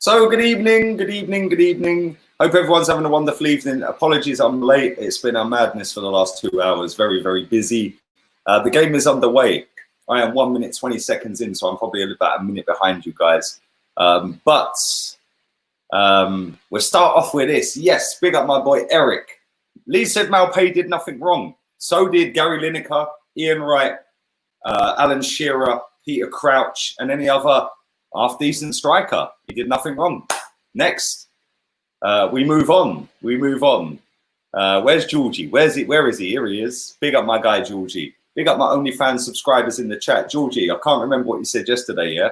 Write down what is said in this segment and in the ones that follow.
So good evening. Hope everyone's having a wonderful evening. Apologies, I'm late. It's been a madness for the last 2 hours. Very, very busy. The game is underway. I am 1 minute 20 seconds in, so I'm probably about a minute behind you guys. But we'll start off with this. Yes, big up my boy Eric. Lee said Malpay did nothing wrong. So did Gary Lineker, Ian Wright, Alan Shearer, Peter Crouch, and any other half-decent striker. He did nothing wrong. Next, we move on. Where's Georgie? Where is he? Here he is. Big up my guy, Georgie. Big up my OnlyFans subscribers in the chat. Georgie, I can't remember what you said yesterday, yeah?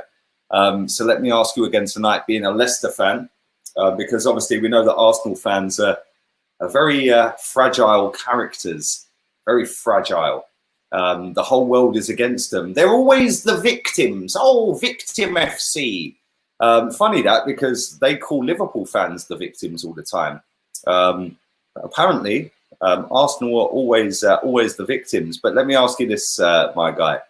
So let me ask you again tonight, being a Leicester fan, because obviously we know that Arsenal fans are very fragile characters, very fragile. The whole world is against them. They're always the victims. Oh, victim FC. Funny that, because they call Liverpool fans the victims all the time. Apparently, Arsenal are always the victims. But let me ask you this, my guy.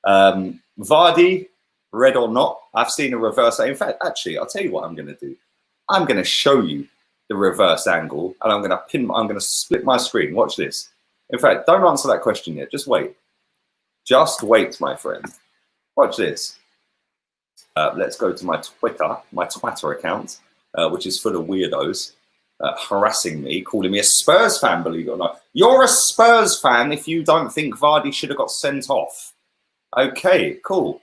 Vardy, red or not, I've seen a reverse. In fact, actually, I'll tell you what I'm going to do. I'm going to show you the reverse angle, and I'm going to split my screen. Watch this. In fact, don't answer that question yet. Just wait. Just wait, my friend. Watch this. Let's go to my Twitter account, which is full of weirdos harassing me, calling me a Spurs fan, believe it or not. You're a Spurs fan if you don't think Vardy should have got sent off. Okay, cool.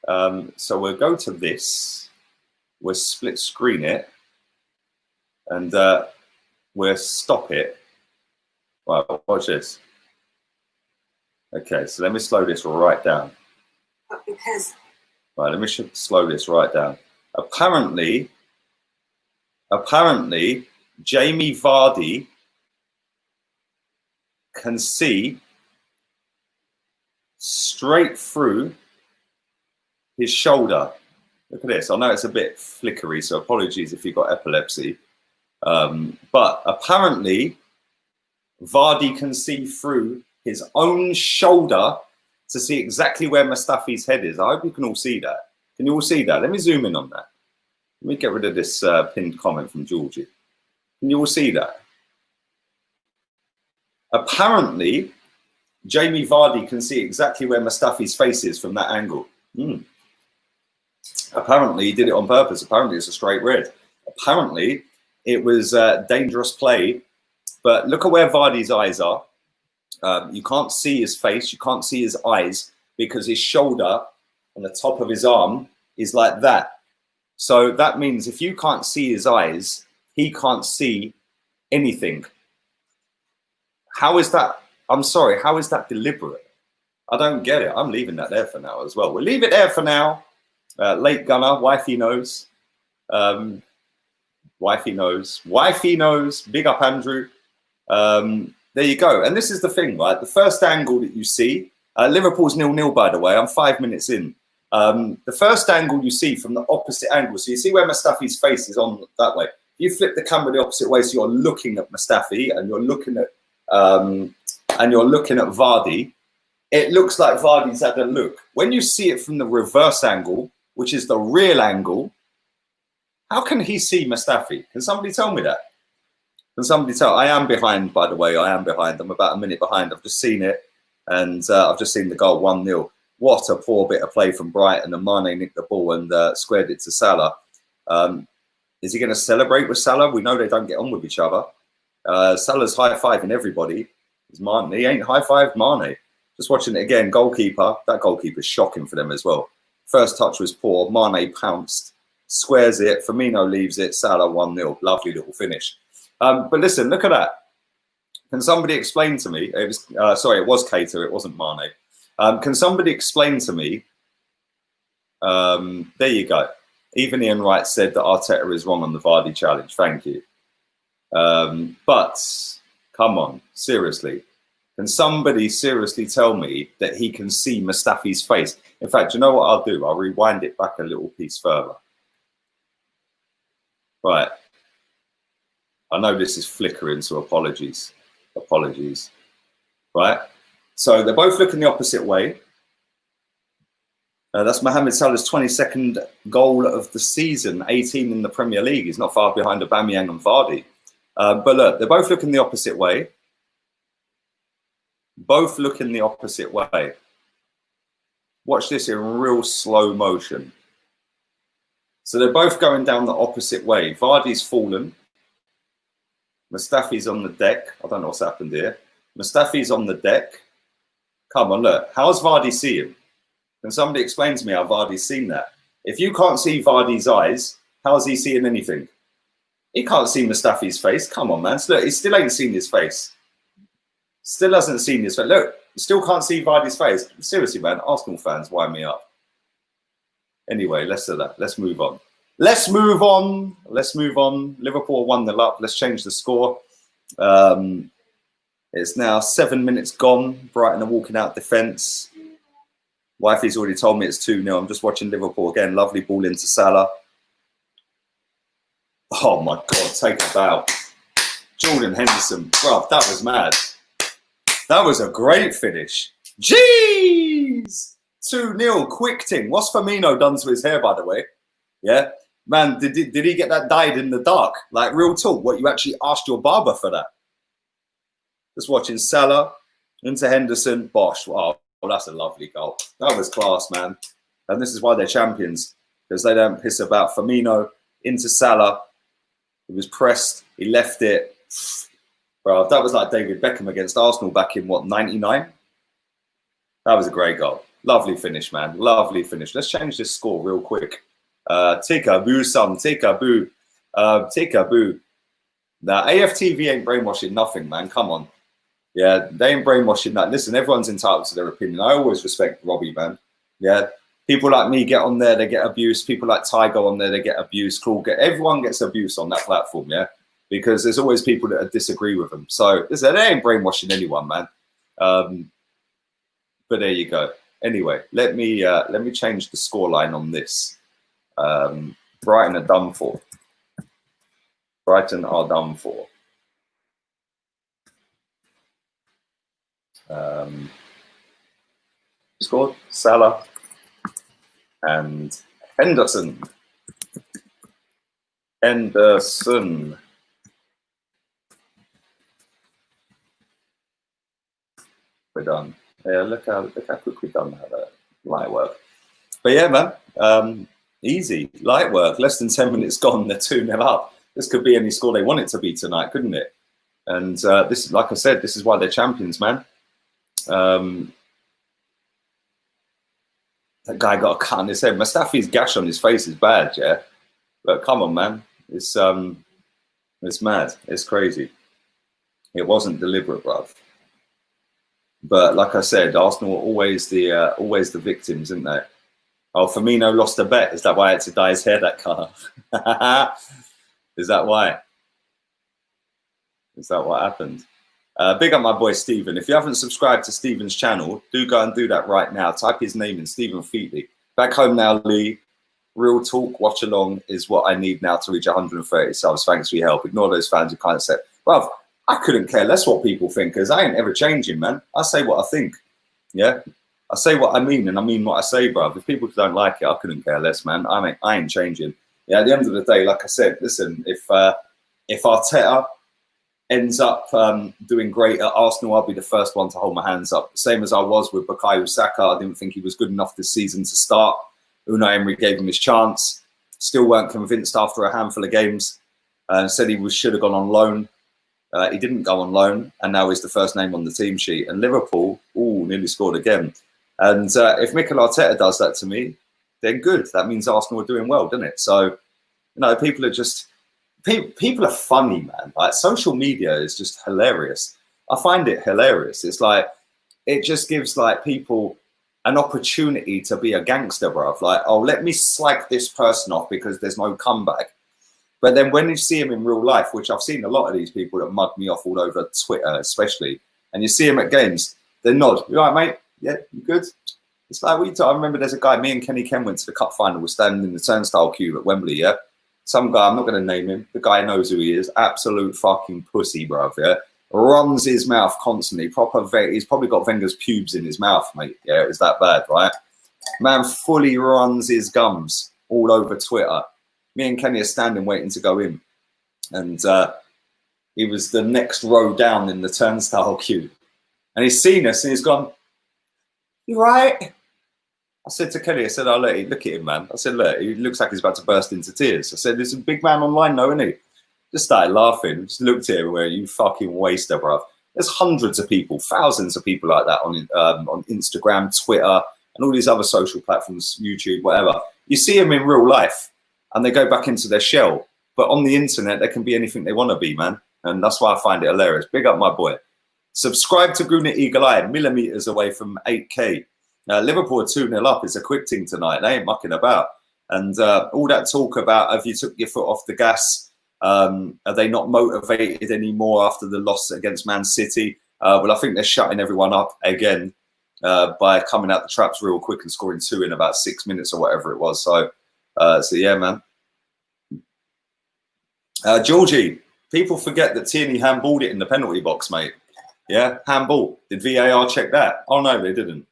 So we'll go to this. We'll split screen it. And we'll stop it. Right, watch this. Okay, so let me slow this right down. But because... Right, let me slow this right down. Apparently, Jamie Vardy can see straight through his shoulder. Look at this. I know it's a bit flickery, so apologies if you've got epilepsy. But apparently, Vardy can see through his own shoulder to see exactly where Mustafi's head is. I hope you can all see that. Can you all see that? Let me zoom in on that. Let me get rid of this pinned comment from Georgie. Can you all see that? Apparently, Jamie Vardy can see exactly where Mustafi's face is from that angle. Apparently, he did it on purpose. Apparently, it's a straight red. Apparently, it was dangerous play. But look at where Vardy's eyes are. You can't see his face. You can't see his eyes because his shoulder on the top of his arm is like that. So that means if you can't see his eyes, he can't see anything. How is that? I'm sorry. How is that deliberate? I don't get it. I'm leaving that there for now as well. We'll leave it there for now. Late gunner, wifey knows. Wifey knows. Wifey knows. Big up, Andrew. There you go. And this is the thing, right? The first angle that you see, Liverpool's 0-0, by the way. I'm 5 minutes in. The first angle you see from the opposite angle. So you see where Mustafi's face is on that way. You flip the camera the opposite way, so you're looking at Mustafi and you're looking at Vardy. It looks like Vardy's had a look. When you see it from the reverse angle, which is the real angle, how can he see Mustafi? Can somebody tell me that? Can somebody tell? I am behind, by the way. I am behind. I'm about a minute behind. I've just seen it, and I've just seen the goal 1-0. What a poor bit of play from Brighton. And Mane nicked the ball and squared it to Salah. Is he going to celebrate with Salah? We know they don't get on with each other. Salah's high-fiving everybody. He ain't high-fived Mane. Just watching it again. Goalkeeper. That goalkeeper's shocking for them as well. First touch was poor. Mane pounced. Squares it. Firmino leaves it. Salah 1-0. Lovely little finish. But listen, look at that. Can somebody explain to me? It was sorry, it was Cater, it wasn't Mane. Can somebody explain to me? There you go. Even Ian Wright said that Arteta is wrong on the Vardy challenge. Thank you. But come on, seriously. Can somebody seriously tell me that he can see Mustafi's face? In fact, you know what I'll do? I'll rewind it back a little piece further. Right. I know this is flickering, so apologies. Apologies. Right? So they're both looking the opposite way. That's Mohamed Salah's 22nd goal of the season, 18 in the Premier League. He's not far behind Aubameyang and Vardy. But look, they're both looking the opposite way. Both looking the opposite way. Watch this in real slow motion. So they're both going down the opposite way. Vardy's fallen. Mustafi's on the deck. I don't know what's happened here. Mustafi's on the deck. Come on, look. How's Vardy seeing? Can somebody explain to me how Vardy's seen that? If you can't see Vardy's eyes, how is he seeing anything? He can't see Mustafi's face. Come on, man. Look, he still ain't seen his face. Still hasn't seen his face. Look, still can't see Vardy's face. Seriously, man. Arsenal fans, wind me up. Anyway, let's do that. Let's move on. Let's move on. Let's move on. Liverpool 1-0 up. Let's change the score. It's now 7 minutes gone. Brighton are walking out defence. Wifey's already told me it's 2-0. I'm just watching Liverpool again. Lovely ball into Salah. Oh my God, take a bow. Jordan Henderson. Bro, that was mad. That was a great finish. Jeez! 2-0, quick ting. What's Firmino done to his hair, by the way? Yeah? Man, did he get that dyed in the dark? Like, real talk. What, you actually asked your barber for that? Just watching Salah into Henderson. Bosh. Wow, that's a lovely goal. That was class, man. And this is why they're champions. Because they don't piss about. Firmino into Salah. He was pressed. He left it. Bro, that was like David Beckham against Arsenal back in, what, 99? That was a great goal. Lovely finish, man. Lovely finish. Let's change this score real quick. Tick-a-boo, son. Tick-a-boo. Tick-a-boo. Now, AFTV ain't brainwashing nothing, man. Come on. Yeah, they ain't brainwashing that. Listen, everyone's entitled to their opinion. I always respect Robbie, man. Yeah. People like me get on there, they get abused. People like Ty go on there, they get abused. Cool. Everyone gets abused on that platform, yeah? Because there's always people that disagree with them. So, listen, they ain't brainwashing anyone, man. But there you go. Anyway, let me change the scoreline on this. Brighton are done for. Brighton are done for. Scored Salah and Henderson. Henderson. We're done. Yeah, look how quick we've done that light work. But yeah, man, easy light work. Less than 10 minutes gone. They're 2-0 up. This could be any score they want it to be tonight, couldn't it? And this, like I said, this is why they're champions, man. That guy got a cut on his head. Mustafi's gash on his face is bad, yeah. But come on, man, it's mad. It's crazy. It wasn't deliberate, bruv. But like I said, Arsenal are always the victims, isn't they? Oh, Firmino lost a bet. Is that why I had to dye his hair that colour? Is that why? Is that what happened? Big up my boy Stephen. If you haven't subscribed to Stephen's channel, do go and do that right now. Type his name in, Stephen Featley. Back home now, Lee. Real talk, watch along is what I need now to reach 130 subs. Thanks for your help. Ignore those fans who kind of said, bruv, I couldn't care less what people think because I ain't ever changing, man. I say what I think. Yeah? I say what I mean and I mean what I say, bruv. If people don't like it, I couldn't care less, man. I ain't changing. Yeah, at the end of the day, like I said, listen, if Arteta ends up doing great at Arsenal, I'll be the first one to hold my hands up. Same as I was with Bukayo Saka. I didn't think he was good enough this season to start. Unai Emery gave him his chance. Still weren't convinced after a handful of games. Said he should have gone on loan. He didn't go on loan, and now he's the first name on the team sheet. And Liverpool, nearly scored again. And if Mikel Arteta does that to me, then good. That means Arsenal are doing well, doesn't it? So, you know, people are just... People are funny, man. Like, social media is just hilarious. I find it hilarious. It's like, it just gives like people an opportunity to be a gangster, bruv. Like, oh, let me slag this person off because there's no comeback. But then when you see him in real life, which I've seen a lot of these people that mug me off all over Twitter, especially, and you see him at games, they nod. You all right, mate? Yeah, you good? It's like, I remember there's a guy, me and Kenny Ken went to the cup final. We're standing in the turnstile queue at Wembley, yeah? Some guy, I'm not going to name him. The guy knows who he is. Absolute fucking pussy, bruv, yeah? Runs his mouth constantly. He's probably got Wenger's pubes in his mouth, mate. Yeah, it's that bad, right? Man fully runs his gums all over Twitter. Me and Kenny are standing waiting to go in. And he was the next row down in the turnstile queue. And he's seen us and he's gone, "You right?" I said to Kenny, I said, "Oh, look at him, man." I said, "Look, he looks like he's about to burst into tears." I said, "There's a big man online, though, isn't he?" Just started laughing. Just looked at him where, "You fucking waster, bruv." There's hundreds of people, thousands of people like that on Instagram, Twitter, and all these other social platforms, YouTube, whatever. You see them in real life and they go back into their shell. But on the internet, they can be anything they want to be, man. And that's why I find it hilarious. Big up my boy. Subscribe to Guna Eagle Eye, millimeters away from 8K. Liverpool are 2-0 up. It's a quick thing tonight. They ain't mucking about. And all that talk about, have you took your foot off the gas? Are they not motivated anymore after the loss against Man City? Well, I think they're shutting everyone up again by coming out the traps real quick and scoring 2 in about 6 minutes or whatever it was. So yeah, man. Georgie, people forget that Tierney handballed it in the penalty box, mate. Yeah, handball. Did VAR check that? Oh, no, they didn't.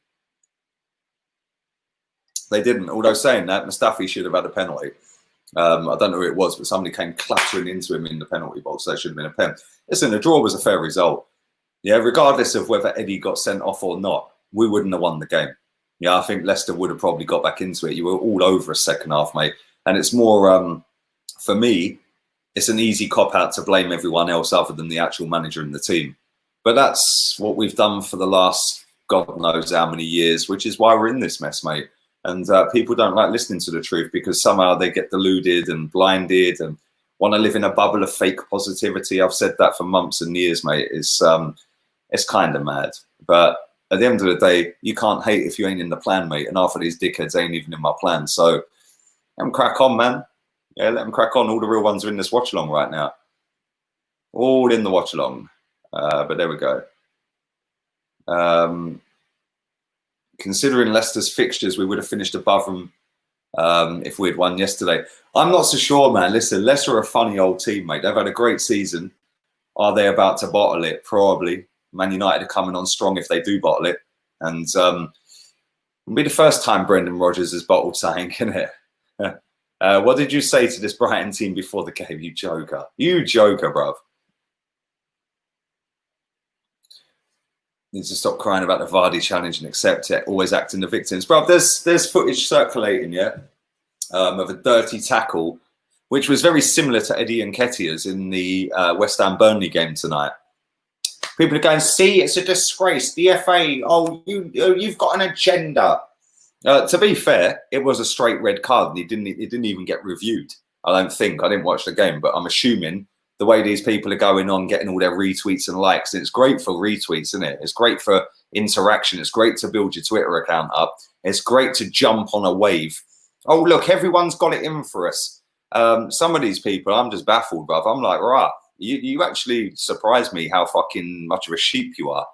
They didn't. Although saying that, Mustafi should have had a penalty. I don't know who it was, but somebody came clattering into him in the penalty box. So that should have been a pen. Listen, the draw was a fair result. Yeah, regardless of whether Eddie got sent off or not, we wouldn't have won the game. Yeah, I think Leicester would have probably got back into it. You were all over a second half, mate. And it's more, for me, it's an easy cop-out to blame everyone else other than the actual manager and the team. But that's what we've done for the last God knows how many years, which is why we're in this mess, mate. And people don't like listening to the truth because somehow they get deluded and blinded and want to live in a bubble of fake positivity. I've said that for months and years, mate. It's kind of mad. But at the end of the day, you can't hate if you ain't in the plan, mate. And half of these dickheads ain't even in my plan. So let them crack on, man. Yeah, let them crack on. All the real ones are in this watch-along right now. All in the watch-along. But there we go. Considering Leicester's fixtures, we would have finished above them if we had won yesterday. I'm not so sure, man. Listen, Leicester are a funny old team, mate. They've had a great season. Are they about to bottle it? Probably. Man United are coming on strong if they do bottle it. And it'll be the first time Brendan Rodgers has bottled something, isn't it? What did you say to this Brighton team before the game, you joker? You joker, bruv. Needs to stop crying about the Vardy challenge and accept it. Always acting the victims. Bruv, there's footage circulating, yeah, of a dirty tackle, which was very similar to Eddie Nketiah's in the West Ham Burnley game tonight. People are going, "See, it's a disgrace. The FA, you've got an agenda." To be fair, it was a straight red card, and it didn't even get reviewed. I don't think. I didn't watch the game, but I'm assuming the way these people are going on, getting all their retweets and likes, and it's great for retweets, isn't it? It's great for interaction. It's great to build your Twitter account up. It's great to jump on a wave. Oh, look, everyone's got it in for us. Some of these people, I'm just baffled, bruv. I'm like, right, you actually surprise me how fucking much of a sheep you are.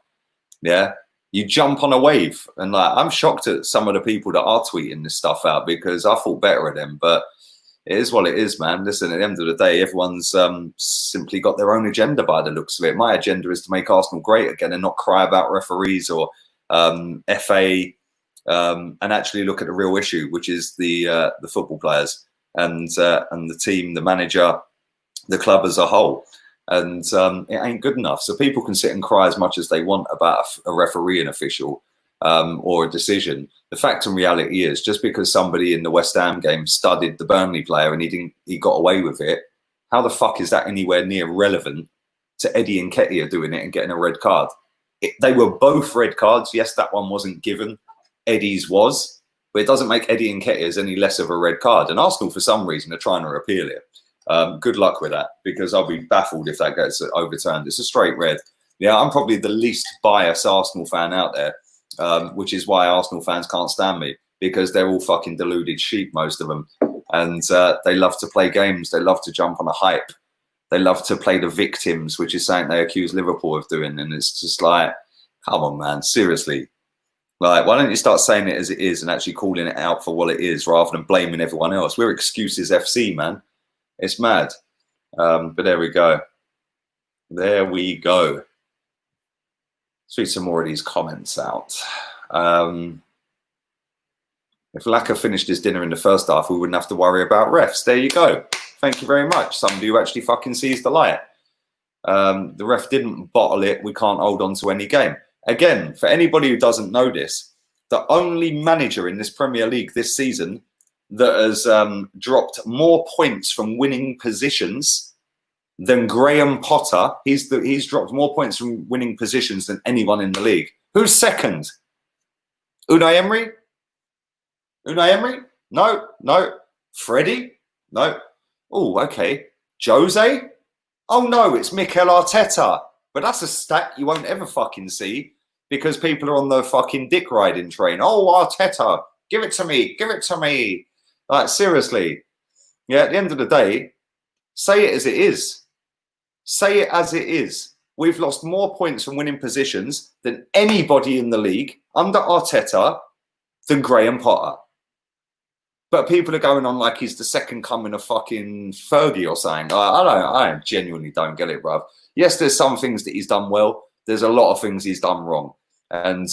Yeah. You jump on a wave, and like I'm shocked at some of the people that are tweeting this stuff out because I thought better of them. But it is what it is, man. Listen, at the end of the day, everyone's simply got their own agenda by the looks of it. My agenda is to make Arsenal great again and not cry about referees or FA, and actually look at the real issue, which is the football players and the team, the manager, the club as a whole. And it ain't good enough. So people can sit and cry as much as they want about a referee and official or a decision. The fact and reality is, just because somebody in the West Ham game studied the Burnley player and he got away with it, how the fuck is that anywhere near relevant to Eddie Nketiah doing it and getting a red card? They were both red cards. Yes, that one wasn't given. Eddie's was. But it doesn't make Eddie Nketiah's any less of a red card. And Arsenal, for some reason, are trying to appeal it. Good luck with that, because I'll be baffled if that gets overturned. It's a straight red. Yeah, I'm probably the least biased Arsenal fan out there, which is why Arsenal fans can't stand me, because they're all fucking deluded sheep, most of them. And they love to play games. They love to jump on a hype. They love to play the victims, which is something they accuse Liverpool of doing. And it's just like, come on, man, seriously. Like, why don't you start saying it as it is and actually calling it out for what it is rather than blaming everyone else? We're excuses FC, man. It's mad. But there we go. There we go. Let's read some more of these comments out. If Laka finished his dinner in the first half, we wouldn't have to worry about refs. There you go. Thank you very much. Somebody who actually fucking sees the light. The ref didn't bottle it. We can't hold on to any game. Again, for anybody who doesn't know this, the only manager in this Premier League this season that has dropped more points from winning positions than Graham Potter. He's dropped more points from winning positions than anyone in the league. Who's second? Unai Emery? Unai Emery? No, no. Freddie? No. Oh, okay. Jose? Oh no, it's Mikel Arteta. But that's a stat you won't ever fucking see because people are on the fucking dick riding train. Oh, Arteta, give it to me, give it to me. Like, seriously. Yeah, at the end of the day, say it as it is. Say it as it is. We've lost more points from winning positions than anybody in the league under Arteta than Graham Potter. But people are going on like he's the second coming of fucking Fergie or something. I genuinely don't get it, bruv. Yes, there's some things that he's done well. There's a lot of things he's done wrong. And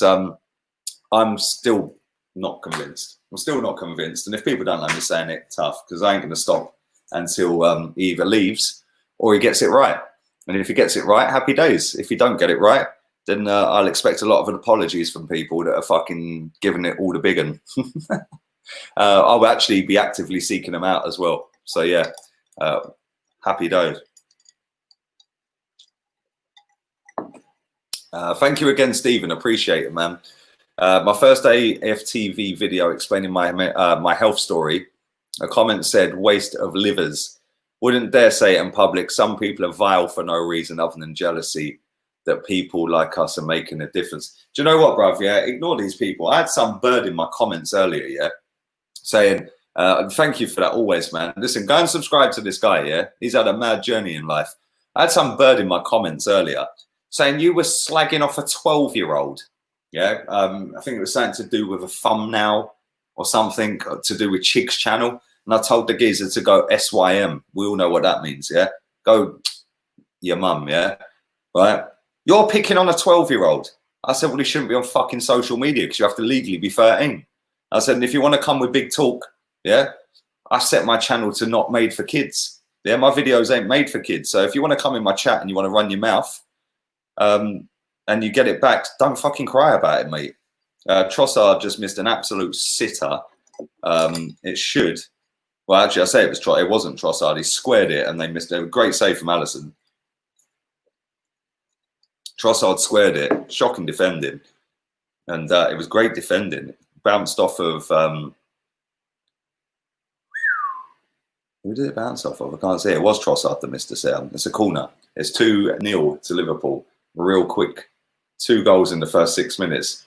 I'm still not convinced. I'm still not convinced. And if people don't like me saying it, tough, because I ain't going to stop until he either leaves or he gets it right. And if he gets it right, happy days. If he don't get it right, then I'll expect a lot of apologies from people that are fucking giving it all the big one. I'll actually be actively seeking them out as well. So yeah, happy days. Thank you again, Stephen. Appreciate it, man. My first AFTV video explaining my health story. A comment said, "Waste of livers." Wouldn't dare say it in public. Some people are vile for no reason other than jealousy that people like us are making a difference. Do you know what, bruv? Yeah, ignore these people. I had some bird in my comments earlier, yeah, saying, thank you for that always, man. Listen, go and subscribe to this guy, yeah? He's had a mad journey in life. I had some bird in my comments earlier saying you were slagging off a 12-year-old, yeah? I think it was something to do with a thumbnail or something to do with Chig's channel. And I told the geezer to go SYM. We all know what that means, yeah? Go your mum, yeah? Right? You're picking on a 12-year-old. I said, well, he shouldn't be on fucking social media because you have to legally be 13. I said, and if you want to come with big talk, yeah, I set my channel to not made for kids. Yeah, my videos ain't made for kids. So if you want to come in my chat and you want to run your mouth and you get it back, don't fucking cry about it, mate. Trossard just missed an absolute sitter. It should. Well, actually, I say it wasn't Trossard. He squared it and they missed it. Great save from Alisson. Trossard squared it. Shocking defending. And it was great defending. Bounced off of who did it bounce off of? I can't see. It was Trossard that missed a set. It's a corner. It's 2-0 to Liverpool. Real quick. 2 goals in the first 6 minutes.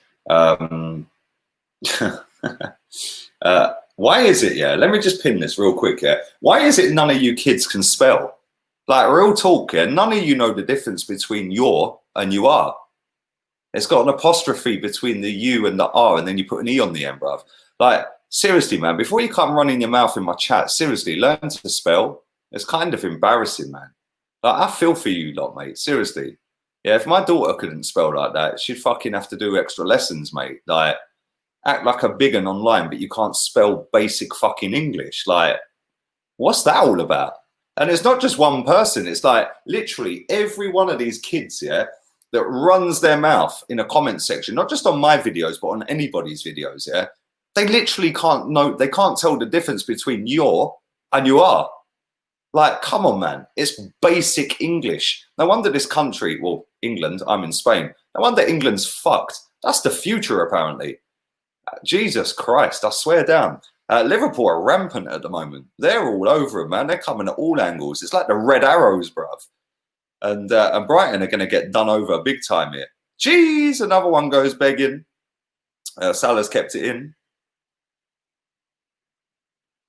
Why is it, yeah? Let me just pin this real quick, yeah? Why is it none of you kids can spell? Like, real talk, yeah? None of you know the difference between your and you are. It's got an apostrophe between the U and the R, and then you put an E on the end, bruv. Like, seriously, man, before you come running your mouth in my chat, seriously, learn to spell. It's kind of embarrassing, man. Like, I feel for you lot, mate. Seriously. Yeah, if my daughter couldn't spell like that, she'd fucking have to do extra lessons, mate. Like, act like a big un online, but you can't spell basic fucking English. Like, what's that all about? And it's not just one person. It's like literally every one of these kids, yeah, that runs their mouth in a comment section, not just on my videos, but on anybody's videos, yeah, they literally can't know, they can't tell the difference between your and you are. Like, come on, man. It's basic English. No wonder this country, well, England, I'm in Spain. No wonder England's fucked. That's the future, apparently. Jesus Christ, I swear down. Liverpool are rampant at the moment. They're all over it, man. They're coming at all angles. It's like the Red Arrows, bruv. And Brighton are going to get done over big time here. Jeez, another one goes begging. Salah's kept it in.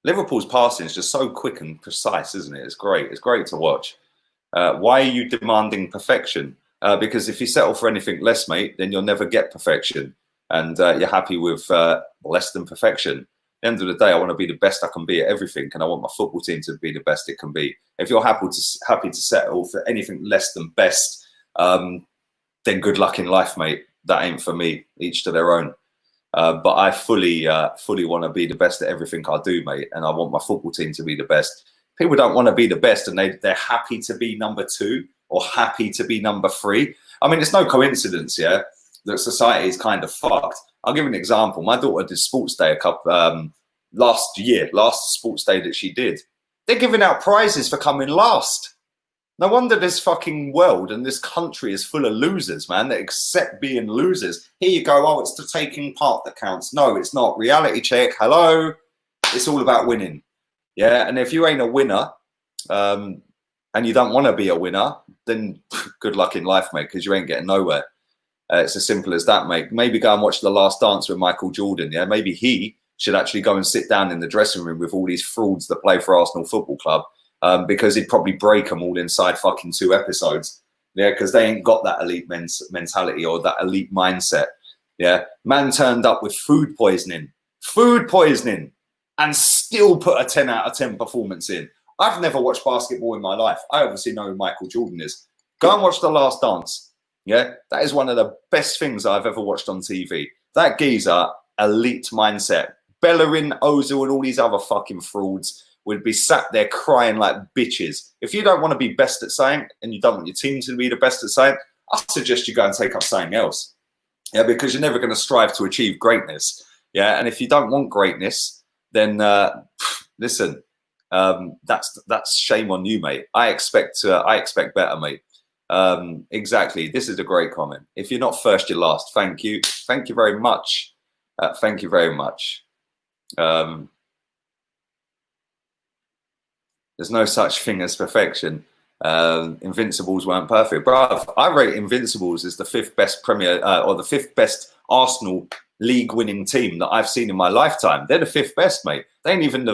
Liverpool's passing is just so quick and precise, isn't it? It's great. It's great to watch. Why are you demanding perfection? Because if you settle for anything less, mate, then you'll never get perfection. And you're happy with less than perfection. At the end of the day, I want to be the best I can be at everything, and I want my football team to be the best it can be. If you're happy to settle for anything less than best, then good luck in life, mate. That ain't for me. Each to their own. But I fully want to be the best at everything I do, mate. And I want my football team to be the best. People don't want to be the best, and they're happy to be number 2 or happy to be number 3. I mean, it's no coincidence, yeah, that society is kind of fucked. I'll give an example. My daughter did sports day last sports day that she did. They're giving out prizes for coming last. No wonder this fucking world and this country is full of losers, man, that accept being losers. Here you go, oh, it's the taking part that counts. No, it's not. Reality check, hello. It's all about winning. Yeah, and if you ain't a winner and you don't want to be a winner, then good luck in life, mate, because you ain't getting nowhere. It's as simple as that, mate. Maybe go and watch The Last Dance with Michael Jordan, yeah? Maybe he should actually go and sit down in the dressing room with all these frauds that play for Arsenal Football Club. Because he'd probably break them all inside fucking 2 episodes. Yeah, because they ain't got that elite mentality or that elite mindset. Yeah, man turned up with food poisoning, and still put a 10 out of 10 performance in. I've never watched basketball in my life. I obviously know who Michael Jordan is. Go and watch The Last Dance. Yeah, that is one of the best things I've ever watched on TV. That geezer, elite mindset. Bellerin, Ozil, and all these other fucking frauds would be sat there crying like bitches. If you don't want to be best at something and you don't want your team to be the best at something, I suggest you go and take up something else. Yeah, because you're never going to strive to achieve greatness. Yeah, and if you don't want greatness, then listen, that's shame on you, mate. I expect better, mate. Exactly. This is a great comment. If you're not first, you're last. Thank you. Thank you very much. Thank you very much. There's no such thing as perfection. Invincibles weren't perfect. Bruv, I rate Invincibles as the 5th best Premier or the 5th best Arsenal league winning team that I've seen in my lifetime. They're the 5th best, mate. They ain't even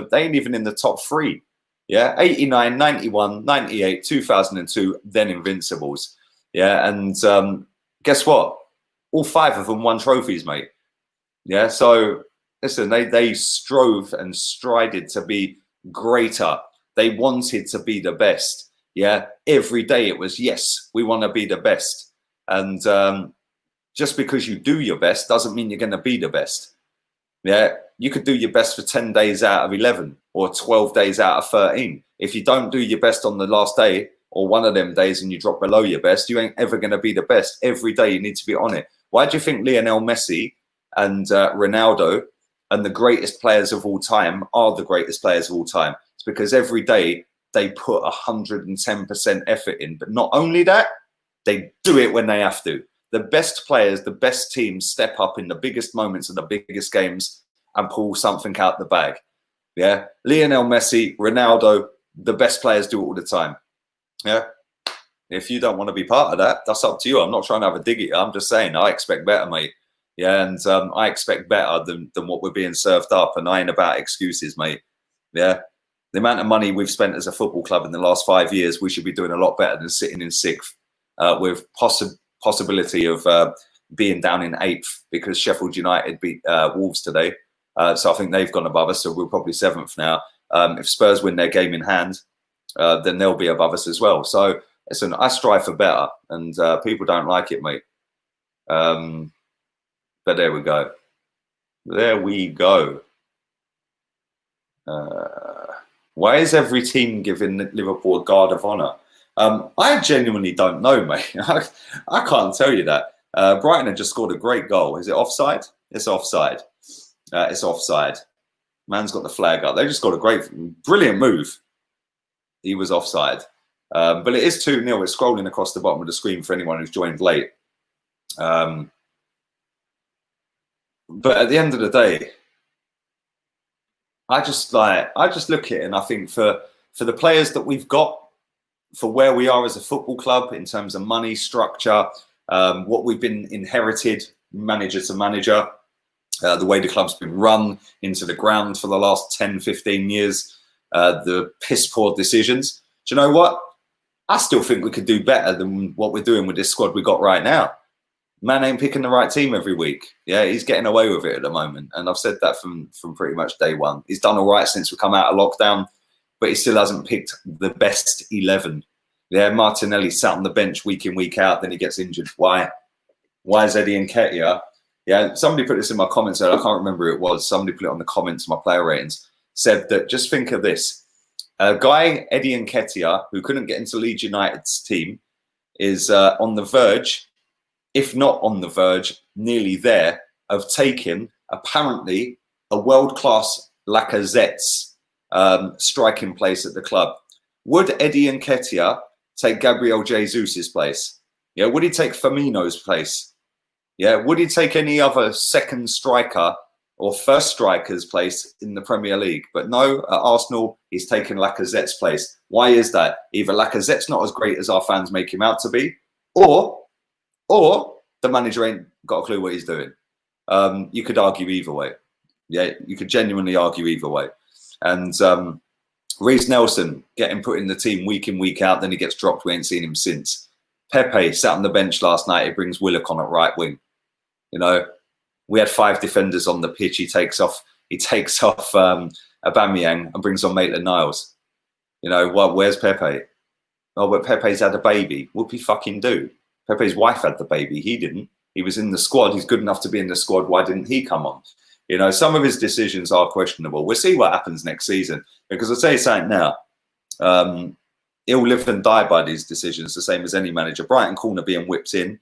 in the top 3. Yeah, 89, 91, 98, 2002, then Invincibles. Yeah, and guess what? All 5 of them won trophies, mate. Yeah, so listen, they strove and strided to be greater. They wanted to be the best. Yeah, every day it was, yes, we want to be the best. And just because you do your best doesn't mean you're going to be the best. Yeah, you could do your best for 10 days out of 11 or 12 days out of 13. If you don't do your best on the last day or one of them days and you drop below your best, you ain't ever going to be the best. Every day you need to be on it. Why do you think Lionel Messi and Ronaldo and the greatest players of all time are the greatest players of all time? It's because every day they put 110% effort in. But not only that, they do it when they have to. The best players, the best teams step up in the biggest moments of the biggest games and pull something out the bag. Yeah, Lionel Messi, Ronaldo, the best players do it all the time. Yeah, if you don't want to be part of that, that's up to you. I'm not trying to have a dig at you. I'm just saying I expect better, mate. Yeah, and I expect better than what we're being served up, and I ain't about excuses, mate. Yeah, the amount of money we've spent as a football club in the last 5 years, we should be doing a lot better than sitting in 6th with possibility of being down in 8th because Sheffield United beat Wolves today. So I think they've gone above us, so we're probably 7th now. If Spurs win their game in hand, then they'll be above us as well. So listen, I strive for better, and people don't like it, mate. But there we go. There we go. Why is every team giving Liverpool a guard of honour? I genuinely don't know, mate. I can't tell you that. Brighton have just scored a great goal. Is it offside? It's offside. It's offside. Man's got the flag up. They just got a brilliant move. He was offside. But it is 2-0. It's scrolling across the bottom of the screen for anyone who's joined late. But at the end of the day, I just look at it and I think for the players that we've got, for where we are as a football club in terms of money, structure, what we've been inherited, manager to manager, the way the club's been run into the ground for the last 10, 15 years, the piss poor decisions. Do you know what? I still think we could do better than what we're doing with this squad we got right now. Man ain't picking the right team every week. Yeah, he's getting away with it at the moment. And I've said that from pretty much day one. He's done all right since we come out of lockdown, but he still hasn't picked the best 11. Yeah, Martinelli sat on the bench week in, week out, then he gets injured. Why? Why is Eddie Nketiah Yeah, somebody put this in my comments, and I can't remember who it was. Somebody put it on the comments of my player ratings. Said that just think of this: a guy, Eddie Nketiah, who couldn't get into Leeds United's team, is on the verge, if not on the verge, nearly there, of taking apparently a world-class Lacazette's striking place at the club. Would Eddie Nketiah take Gabriel Jesus's place? Yeah. Would he take Firmino's place? Yeah, would he take any other second striker or first striker's place in the Premier League? But no, at Arsenal, he's taken Lacazette's place. Why is that? Either Lacazette's not as great as our fans make him out to be, or the manager ain't got a clue what he's doing. You could argue either way. Yeah, you could genuinely argue either way. And Reece Nelson getting put in the team week in, week out, then he gets dropped. We ain't seen him since. Pepe sat on the bench last night. He brings Willock on at right wing. You know, we had 5 defenders on the pitch. He takes off Aubameyang and brings on Maitland-Niles. You know, well, where's Pepe? Oh, but Pepe's had a baby. What did he fucking do? Pepe's wife had the baby. He didn't. He was in the squad. He's good enough to be in the squad. Why didn't he come on? You know, some of his decisions are questionable. We'll see what happens next season. Because I'll tell you something now. He'll live and die by these decisions, the same as any manager. Brighton corner being whipped in.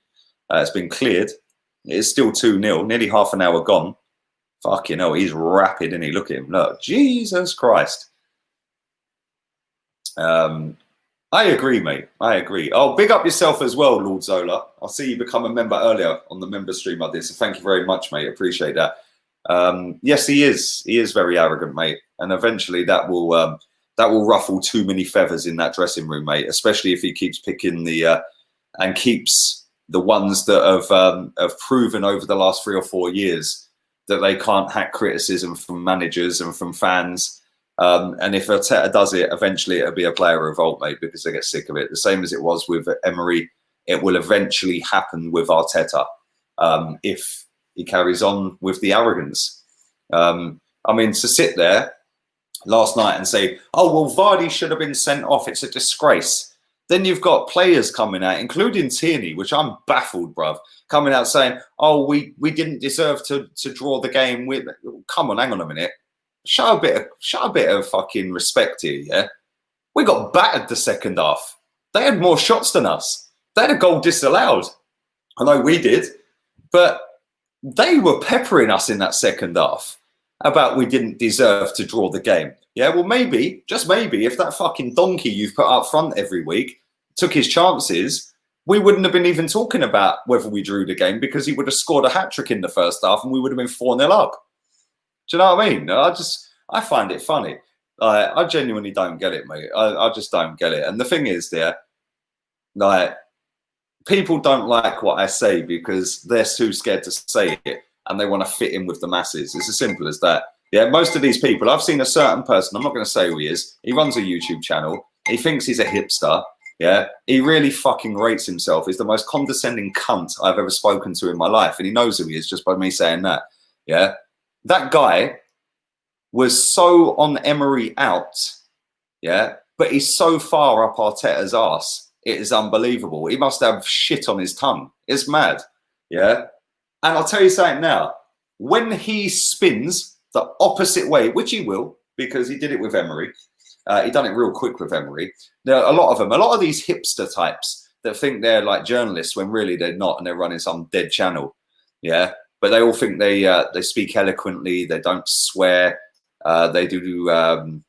It's been cleared. It's still 2-0, nearly half an hour gone. Fucking hell, he's rapid, isn't he? Look at him. Look, Jesus Christ. I agree, mate. I agree. Oh, big up yourself as well, Lord Zola. I see you become a member earlier on the member stream I did, so thank you very much, mate. Appreciate that. Yes, he is. He is very arrogant, mate. And eventually that will ruffle too many feathers in that dressing room, mate, especially if he keeps picking and keeps the ones that have proven over the last 3 or 4 years that they can't hack criticism from managers and from fans. And if Arteta does it, eventually it'll be a player revolt, mate, because they get sick of it. The same as it was with Emery, it will eventually happen with Arteta if he carries on with the arrogance. I mean, to sit there last night and say, oh, well, Vardy should have been sent off. It's a disgrace. Then you've got players coming out, including Tierney, which I'm baffled, bruv, coming out saying, oh, we didn't deserve to draw the game. Come on, hang on a minute. Show a bit of fucking respect here, yeah? We got battered the second half. They had more shots than us. They had a goal disallowed. I know we did, but they were peppering us in that second half about we didn't deserve to draw the game. Yeah, well, maybe, just maybe, if that fucking donkey you've put up front every week took his chances, we wouldn't have been even talking about whether we drew the game, because he would have scored a hat-trick in the first half and we would have been 4-0 up. Do you know what I mean? I find it funny. I genuinely don't get it, mate. I just don't get it. And the thing is, people don't like what I say because they're too scared to say it and they want to fit in with the masses. It's as simple as that. Yeah, most of these people, I've seen a certain person, I'm not going to say who he is. He runs a YouTube channel. He thinks he's a hipster. Yeah, he really fucking rates himself. He's the most condescending cunt I've ever spoken to in my life. And he knows who he is just by me saying that. Yeah, that guy was so on Emery out. Yeah, but he's so far up Arteta's arse. It is unbelievable. He must have shit on his tongue. It's mad. Yeah. And I'll tell you something now. When he spins the opposite way, which he will, because he did it with Emery. He done it real quick with Emery. There are a lot of these hipster types that think they're like journalists when really they're not, and they're running some dead channel. Yeah. But they all think they speak eloquently. They don't swear. They do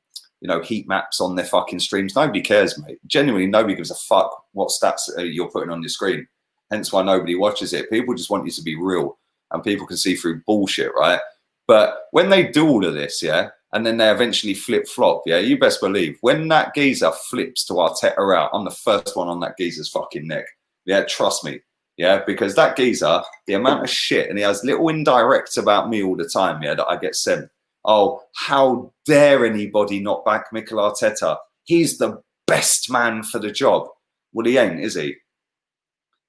heat maps on their fucking streams. Nobody cares, mate. Genuinely, nobody gives a fuck what stats you're putting on your screen. Hence why nobody watches it. People just want you to be real, and people can see through bullshit, right? But when they do all of this, yeah, and then they eventually flip-flop, yeah, you best believe, when that geezer flips to Arteta out, I'm the first one on that geezer's fucking neck. Yeah, trust me. Yeah, because that geezer, the amount of shit, and he has little indirects about me all the time, yeah, that I get sent. Oh, how dare anybody not back Mikel Arteta? He's the best man for the job. Well, he ain't, is he?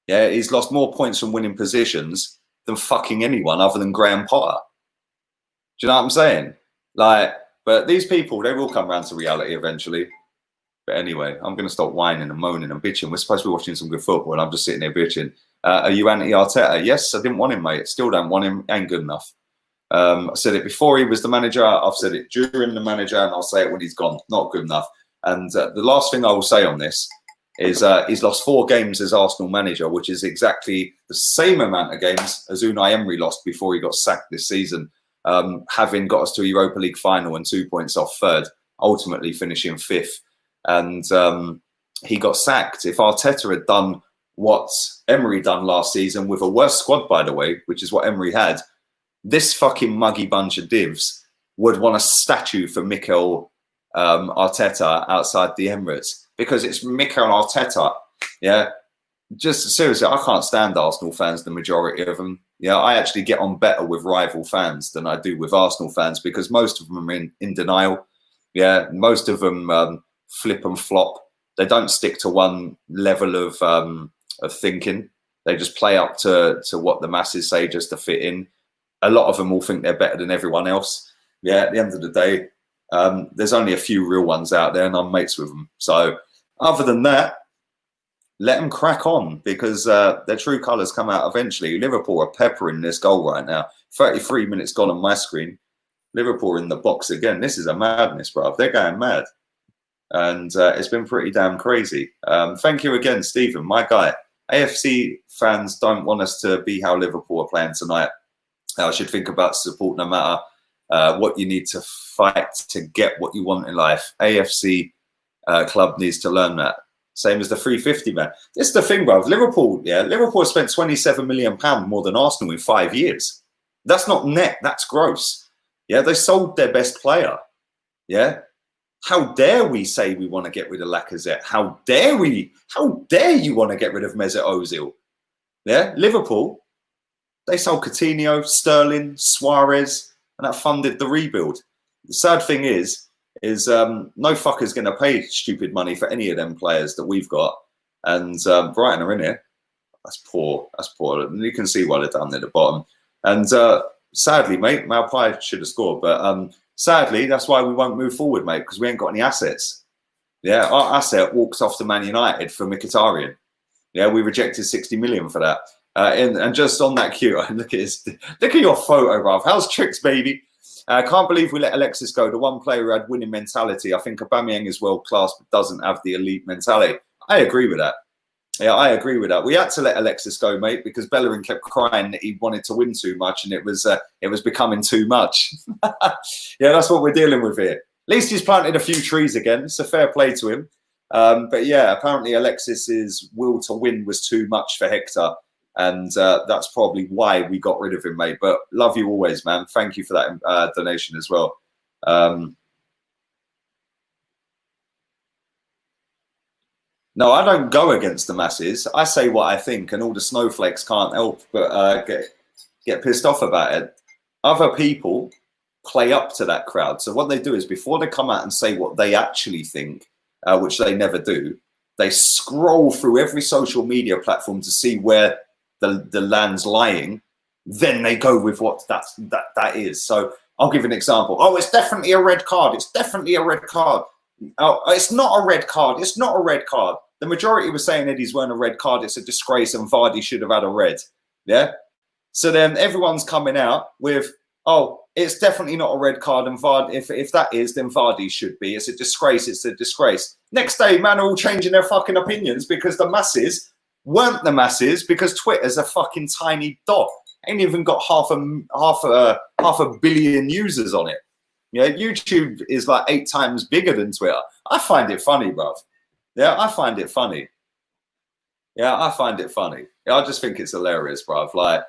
Yeah, he's lost more points from winning positions than fucking anyone other than Graham Potter. Do you know what I'm saying? Like, but these people, they will come around to reality eventually. But anyway, I'm going to stop whining and moaning and bitching. We're supposed to be watching some good football, and I'm just sitting there bitching. Are you anti-Arteta? Yes, I didn't want him, mate. Still don't want him. Ain't good enough. I said it before he was the manager. I've said it during the manager, and I'll say it when he's gone. Not good enough. And the last thing I will say on this is he's lost 4 games as Arsenal manager, which is exactly the same amount of games as Unai Emery lost before he got sacked this season, having got us to a Europa League final and 2 points off third, ultimately finishing 5th. And he got sacked. If Arteta had done what Emery done last season with a worse squad, by the way, which is what Emery had, this fucking muggy bunch of divs would want a statue for Mikel Arteta outside the Emirates, because it's Mikel Arteta. Yeah, just seriously, I can't stand Arsenal fans, the majority of them. Yeah, I actually get on better with rival fans than I do with Arsenal fans, because most of them are in denial. Yeah, most of them flip and flop. They don't stick to one level of thinking. They just play up to what the masses say just to fit in. A lot of them will think they're better than everyone else. Yeah, at the end of the day, there's only a few real ones out there, and I'm mates with them. So other than that, let them crack on, because their true colours come out eventually. Liverpool are peppering this goal right now. 33 minutes gone on my screen. Liverpool in the box again. This is a madness, bruv. They're going mad. And it's been pretty damn crazy. Thank you again, Stephen, my guy. AFC fans don't want us to be how Liverpool are playing tonight. I should think about support no matter what you need to fight to get what you want in life. AFC club needs to learn that. Same as the 350, man. This is the thing, bruv. Liverpool has spent £27 million more than Arsenal in 5 years. That's not net, that's gross. Yeah, they sold their best player. Yeah. How dare we say we want to get rid of Lacazette? How dare you want to get rid of Mesut Ozil? Yeah, Liverpool, they sold Coutinho, Sterling, Suarez, and that funded the rebuild. The sad thing is no fucker's going to pay stupid money for any of them players that we've got. And Brighton are in it. That's poor. That's poor. And you can see why they're down there at the bottom. And sadly, mate, Malpai should have scored. But sadly, that's why we won't move forward, mate, because we ain't got any assets. Yeah, our asset walks off to Man United for Mkhitaryan. Yeah, we rejected 60 million for that. And just on that cue, look at your photo, bruv. How's tricks, baby? I can't believe we let Alexis go. The one player who had winning mentality. I think Aubameyang is world class, but doesn't have the elite mentality. I agree with that. Yeah, I agree with that. We had to let Alexis go, mate, because Bellerin kept crying that he wanted to win too much, and it was becoming too much. Yeah, that's what we're dealing with here. At least he's planted a few trees again. So fair play to him. But yeah, apparently Alexis's will to win was too much for Hector. And that's probably why we got rid of him, mate. But love you always, man. Thank you for that donation as well. No, I don't go against the masses. I say what I think, and all the snowflakes can't help but get pissed off about it. Other people play up to that crowd. So what they do is, before they come out and say what they actually think, which they never do, they scroll through every social media platform to see where the land's lying. Then they go with what that is. So I'll give an example. Oh, it's definitely a red card. It's definitely a red card. Oh, it's not a red card. It's not a red card. The majority were saying Eddie's weren't a red card. It's a disgrace, and Vardy should have had a red. Yeah. So then everyone's coming out with, oh, it's definitely not a red card, and Vardy, if that is, then Vardy should be. It's a disgrace. It's a disgrace. Next day, man, are all changing their fucking opinions because the masses weren't the masses, because Twitter's a fucking tiny dot. Ain't even got half a billion users on it. Yeah, YouTube is like 8 times bigger than Twitter. I find it funny, bruv. Yeah, I find it funny. Yeah, I find it funny. Yeah, I just think it's hilarious, bruv. Like,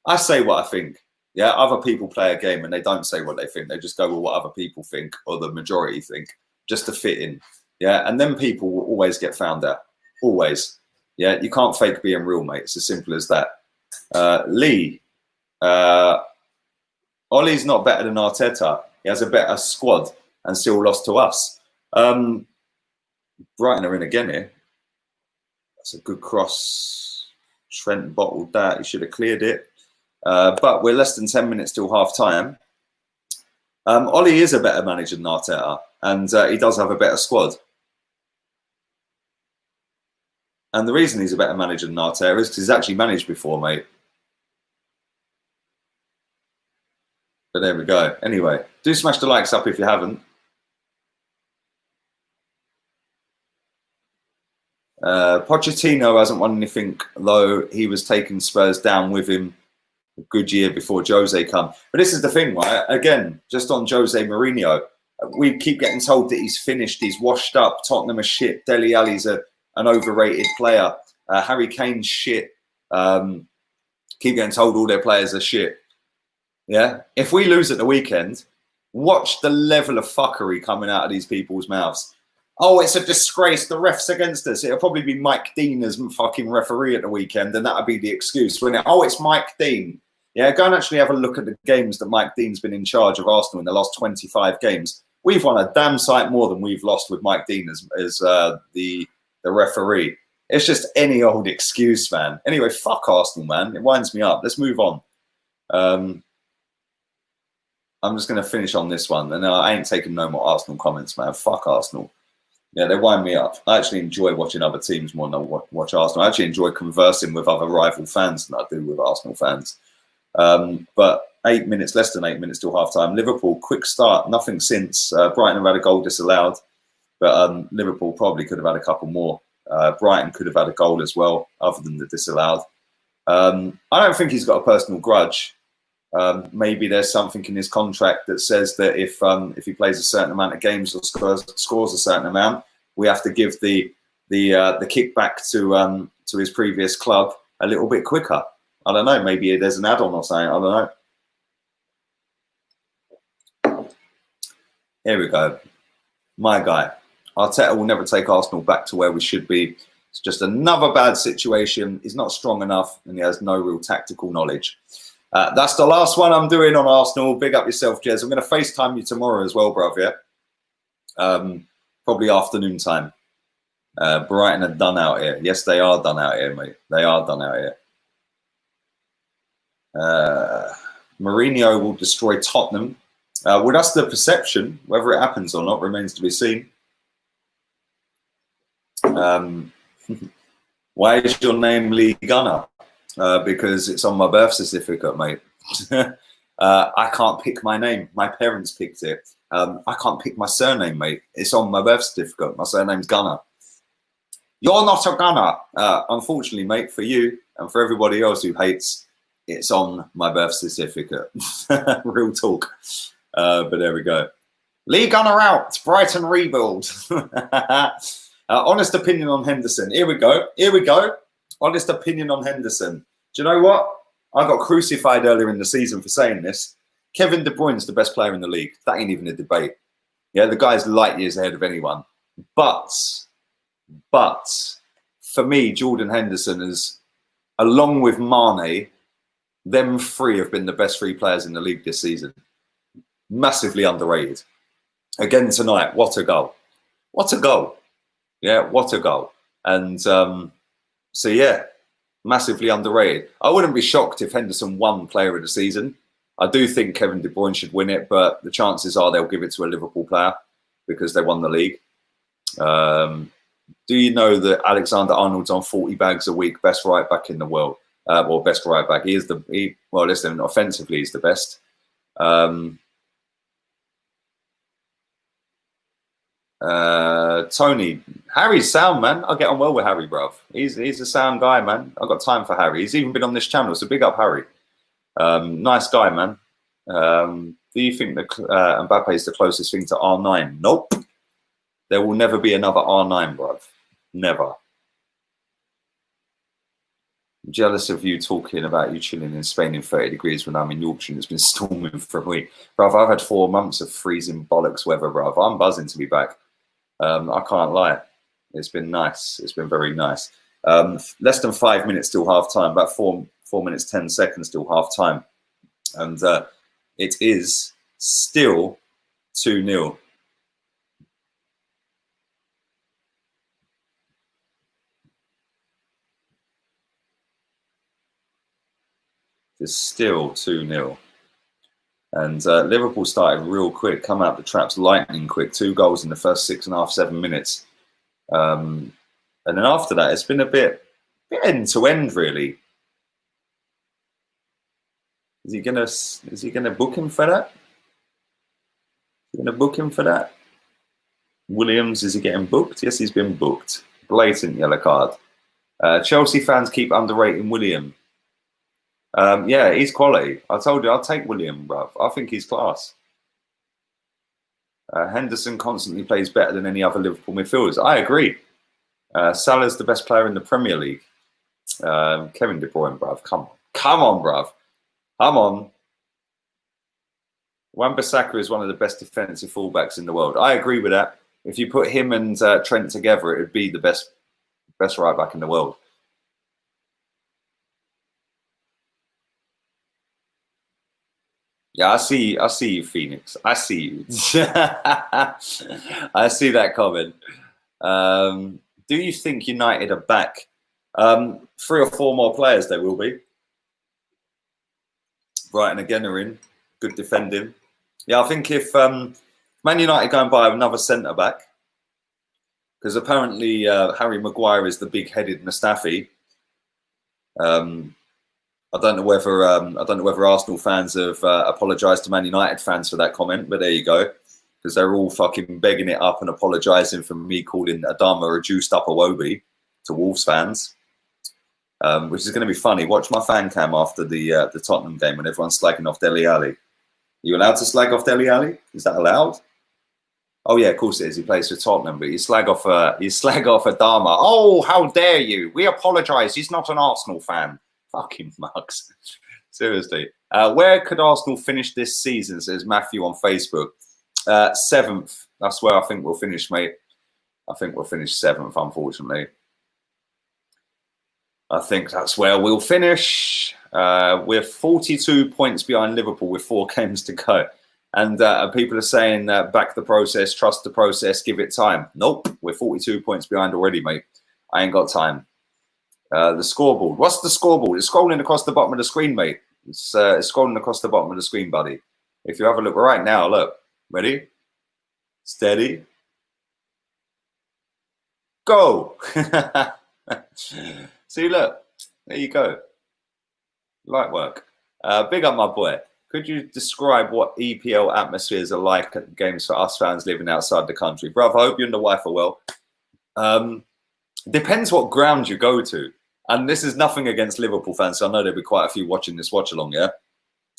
I say what I think. Yeah, other people play a game and they don't say what they think. They just go with what other people think, or the majority think, just to fit in. Yeah, and then people will always get found out. Always. Yeah, you can't fake being real, mate. It's as simple as that. Lee, Ollie's not better than Arteta. He has a better squad and still lost to us. Brighton are in again here. That's a good cross. Trent bottled that. He should have cleared it. But we're less than 10 minutes till half time. Ollie is a better manager than Arteta, and he does have a better squad. And the reason he's a better manager than Arteta is because he's actually managed before, mate. But there we go. Anyway, do smash the likes up if you haven't. Pochettino hasn't won anything, though he was taking Spurs down with him a good year before Jose come. But this is the thing, right? Again, just on Jose Mourinho, we keep getting told that he's finished, he's washed up, Tottenham are shit, Dele Alli's an overrated player, Harry Kane's shit. Keep getting told all their players are shit. Yeah? If we lose at the weekend, watch the level of fuckery coming out of these people's mouths. Oh, it's a disgrace. The ref's against us. It'll probably be Mike Dean as fucking referee at the weekend, and that'll be the excuse, wouldn't it? Oh, it's Mike Dean. Yeah, go and actually have a look at the games that Mike Dean's been in charge of Arsenal in the last 25 games. We've won a damn sight more than we've lost with Mike Dean as the referee. It's just any old excuse, man. Anyway, fuck Arsenal, man. It winds me up. Let's move on. I'm just going to finish on this one. And I ain't taking no more Arsenal comments, man. Fuck Arsenal. Yeah, they wind me up. I actually enjoy watching other teams more than I watch Arsenal. I actually enjoy conversing with other rival fans than I do with Arsenal fans. But 8 minutes, less than 8 minutes till half-time. Liverpool, quick start, nothing since. Brighton have had a goal disallowed. But Liverpool probably could have had a couple more. Brighton could have had a goal as well, other than the disallowed. I don't think he's got a personal grudge. Maybe there's something in his contract that says that if he plays a certain amount of games or scores a certain amount, we have to give the kickback to his previous club a little bit quicker. I don't know. Maybe there's an add-on or something. I don't know. Here we go. My guy. Arteta will never take Arsenal back to where we should be. It's just another bad situation. He's not strong enough and he has no real tactical knowledge. That's the last one I'm doing on Arsenal. Big up yourself, Jez. I'm going to FaceTime you tomorrow as well, bruv, yeah? Probably afternoon time. Brighton are done out here. Yes, they are done out here, mate. They are done out here. Mourinho will destroy Tottenham. Well, that's the perception. Whether it happens or not remains to be seen. Why is your name Lee Gunner? Because it's on my birth certificate, mate. I can't pick my name. My parents picked it. I can't pick my surname, mate. It's on my birth certificate. My surname's Gunner. You're not a Gunner. Unfortunately, mate, for you and for everybody else who hates, it's on my birth certificate. Real talk. But there we go. Lee Gunner out. Brighton rebuild. Honest opinion on Henderson. Here we go. Here we go. Honest opinion on Henderson. Do you know what? I got crucified earlier in the season for saying this. Kevin De Bruyne's the best player in the league. That ain't even a debate. Yeah, the guy's light years ahead of anyone. But for me, Jordan Henderson is, along with Mane, them three have been the best three players in the league this season. Massively underrated. Again tonight, what a goal. What a goal. Yeah, what a goal. And so, yeah, massively underrated. I wouldn't be shocked if Henderson won Player of the Season. I do think Kevin De Bruyne should win it, but the chances are they'll give it to a Liverpool player because they won the league. Do you know that Alexander Arnold's on 40 bags a week, best right back in the world? Or best right back. He is well, listen, offensively, he's the best. Tony, Harry's sound, man. I get on well with Harry, bruv. He's a sound guy, man. I've got time for Harry. He's even been on this channel, so big up Harry. Nice guy, man. Do you think that Mbappe is the closest thing to R9? Nope. There will never be another R9, bruv. Never. I'm jealous of you talking about you chilling in Spain in 30 degrees when I'm in Yorkshire and it's been storming for a week. Bruv, I've had 4 months of freezing bollocks weather, bruv. I'm buzzing to be back. I can't lie. It's been nice. It's been very nice. Less than 5 minutes till half time, about 4 minutes, 10 seconds till half time. And it is still 2-0. It's still 2-0. And Liverpool started real quick, come out the traps lightning quick. 2 goals in the first 6.5, 7 minutes. And then after that, it's been a bit end to end, really. Is he gonna book him for that? Is he gonna book him for that? Williams, is he getting booked? Yes, he's been booked. Blatant yellow card. Chelsea fans keep underrating William. Yeah, he's quality. I told you, I'll take William, bruv. I think he's class. Henderson constantly plays better than any other Liverpool midfielders. I agree. Salah's the best player in the Premier League. Kevin De Bruyne, bruv. Come on, bruv. Come on. Wan-Bissaka is one of the best defensive fullbacks in the world. I agree with that. If you put him and Trent together, it would be the best right back in the world. Yeah, I see you, Phoenix. I see you. I see that comment. Do you think United are back? 3 or 4 more players there will be. Brighton again are in. Good defending. Yeah, I think if Man United go and buy another centre-back, because apparently Harry Maguire is the big-headed Mustafi. I don't know whether Arsenal fans have apologised to Man United fans for that comment, but there you go, because they're all fucking begging it up and apologising for me calling Adama a juiced up Iwobi to Wolves fans, which is going to be funny. Watch my fan cam after the Tottenham game when everyone's slagging off Dele Alli. Are you allowed to slag off Dele Alli? Is that allowed? Oh yeah, of course it is. He plays for Tottenham, but you slag off Adama. Oh, how dare you! We apologise. He's not an Arsenal fan. Fucking mugs. Seriously. Where could Arsenal finish this season, says Matthew on Facebook. 7th. That's where I think we'll finish, mate. I think we'll finish 7th, unfortunately. I think that's where we'll finish. We're 42 points behind Liverpool with 4 games to go. And people are saying, back the process, trust the process, give it time. Nope, we're 42 points behind already, mate. I ain't got time. The scoreboard. What's the scoreboard? It's scrolling across the bottom of the screen, mate. It's scrolling across the bottom of the screen, buddy. If you have a look right now, look. Ready? Steady. Go! See, look. There you go. Light work. Big up, my boy. Could you describe what EPL atmospheres are like at the games for us fans living outside the country? Bruv, I hope you and the wife are well. Depends what ground you go to. And this is nothing against Liverpool fans, so I know there'll be quite a few watching this watch-along, yeah?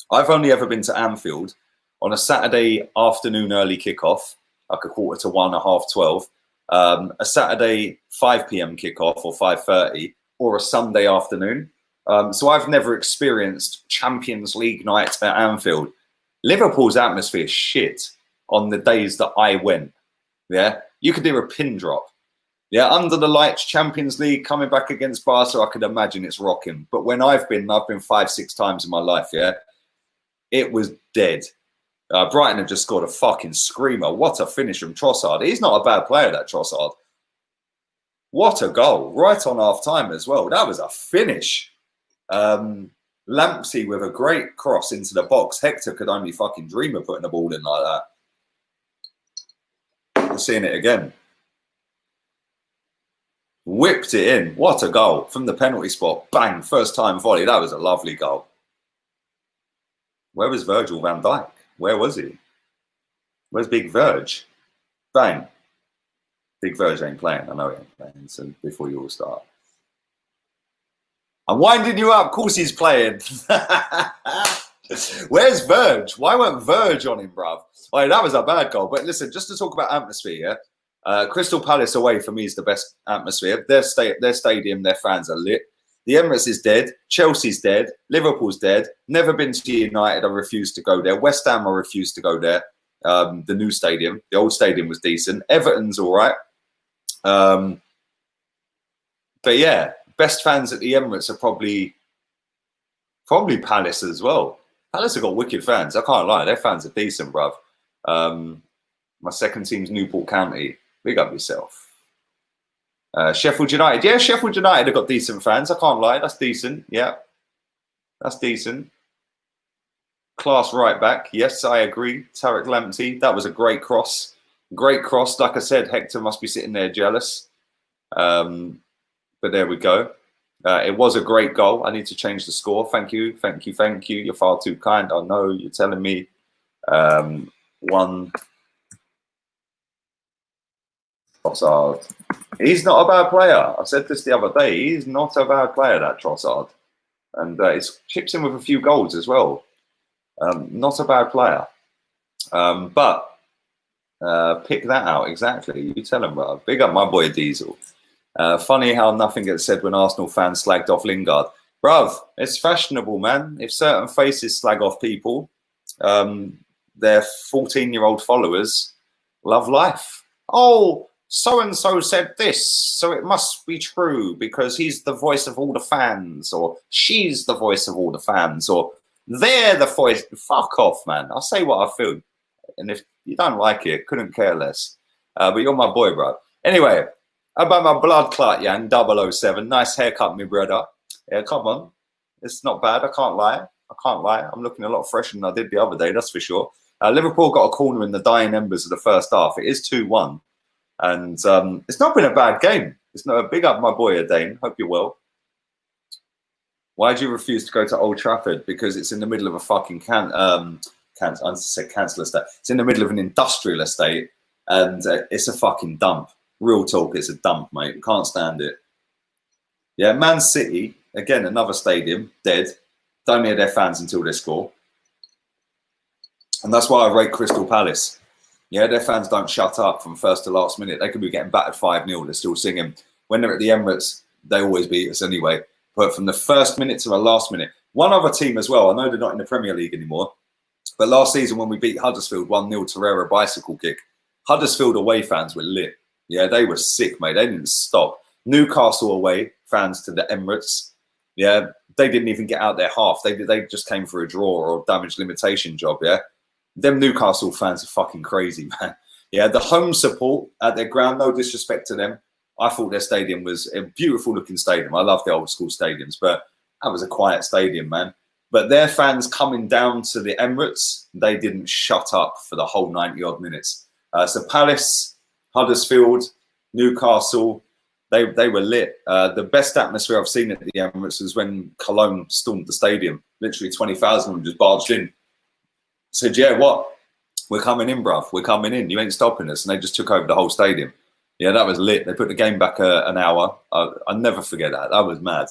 I've only ever been to Anfield on a Saturday afternoon early kickoff, like a 11:45, 12:30, a Saturday 5 p.m. kickoff or 5:30, or a Sunday afternoon. So I've never experienced Champions League night at Anfield. Liverpool's atmosphere is shit on the days that I went. Yeah, you could do a pin drop. Yeah, under the lights, Champions League coming back against Barca, I could imagine it's rocking. But when I've been 5-6 times in my life, yeah, it was dead. Brighton have just scored a fucking screamer. What a finish from Trossard. He's not a bad player, that Trossard. What a goal. Right on half-time as well. That was a finish. Lamptey with a great cross into the box. Hector could only fucking dream of putting the ball in like that. We're seeing it again. Whipped it in. What a goal. From the penalty spot. Bang. First time volley. That was a lovely goal. Where was Virgil van Dijk? Where was he? Where's Big Verge? Bang. Big Verge ain't playing. I know he ain't playing. So before you all start. I'm winding you up. Of course he's playing. Where's Verge? Why weren't Verge on him, bruv? Oh, that was a bad goal. But listen, just to talk about atmosphere, yeah? Crystal Palace away for me is the best atmosphere. Their stadium, their fans are lit. The Emirates is dead. Chelsea's dead. Liverpool's dead. Never been to United. I refuse to go there. West Ham, I refuse to go there. The new stadium. The old stadium was decent. Everton's all right. But yeah, best fans at the Emirates are probably Palace as well. Palace have got wicked fans. I can't lie. Their fans are decent, bruv. My second team's Newport County. Big up yourself. Sheffield United. Yeah, Sheffield United have got decent fans. I can't lie. That's decent. Yeah. That's decent. Class right back. Yes, I agree. Tarek Lamptey. That was a great cross. Great cross. Like I said, Hector must be sitting there jealous. But there we go. It was a great goal. I need to change the score. Thank you, thank you, thank you. You're far too kind. I know you're telling me. 1 Trossard. He's not a bad player. I said this the other day. He's not a bad player, that Trossard. And it's chips in with a few goals as well. Not a bad player. But pick that out, exactly. You tell him, bro. Big up my boy Diesel. Funny how nothing gets said when Arsenal fans slagged off Lingard. Bruv, it's fashionable, man. If certain faces slag off people, their 14-year-old followers love life. Oh, so-and-so said this, so it must be true because he's the voice of all the fans, or she's the voice of all the fans, or they're the voice. Fuck off, man. I'll say what I feel. And if you don't like it, couldn't care less. But you're my boy, bro. Anyway, how about my blood clot, Yang 007? Nice haircut, my brother. Yeah, come on. It's not bad. I can't lie. I can't lie. I'm looking a lot fresher than I did the other day, that's for sure. Liverpool got a corner in the dying embers of the first half. It is 2-1. And it's not been a bad game. It's not a big up, my boy, Dane. Hope you're well. Why do you refuse to go to Old Trafford? Because it's in the middle of a fucking I said cancel estate. It's in the middle of an industrial estate, and it's a fucking dump. Real talk, it's a dump, mate. Can't stand it. Yeah, Man City, again, another stadium, dead. Don't hear their fans until they score. And that's why I rate Crystal Palace. Yeah, their fans don't shut up from first to last minute. They could be getting battered 5-0. They're still singing. When they're at the Emirates, they always beat us anyway. But from the first minute to the last minute. One other team as well. I know they're not in the Premier League anymore. But last season when we beat Huddersfield 1-0, Torreira bicycle kick, Huddersfield away fans were lit. Yeah, they were sick, mate. They didn't stop. Newcastle away fans to the Emirates. Yeah, they didn't even get out their half. They just came for a draw or a damage limitation job, yeah. Them Newcastle fans are fucking crazy, man. Yeah, the home support at their ground, no disrespect to them. I thought their stadium was a beautiful looking stadium. I love the old school stadiums, but that was a quiet stadium, man. But their fans coming down to the Emirates, they didn't shut up for the whole 90 odd minutes. So Palace, Huddersfield, Newcastle, they were lit. The best atmosphere I've seen at the Emirates was when Cologne stormed the stadium. Literally 20,000 of them just barged in. Said, yeah, what? We're coming in, bruv. We're coming in. You ain't stopping us. And they just took over the whole stadium. Yeah, that was lit. They put the game back an hour. I'll never forget that. That was mad.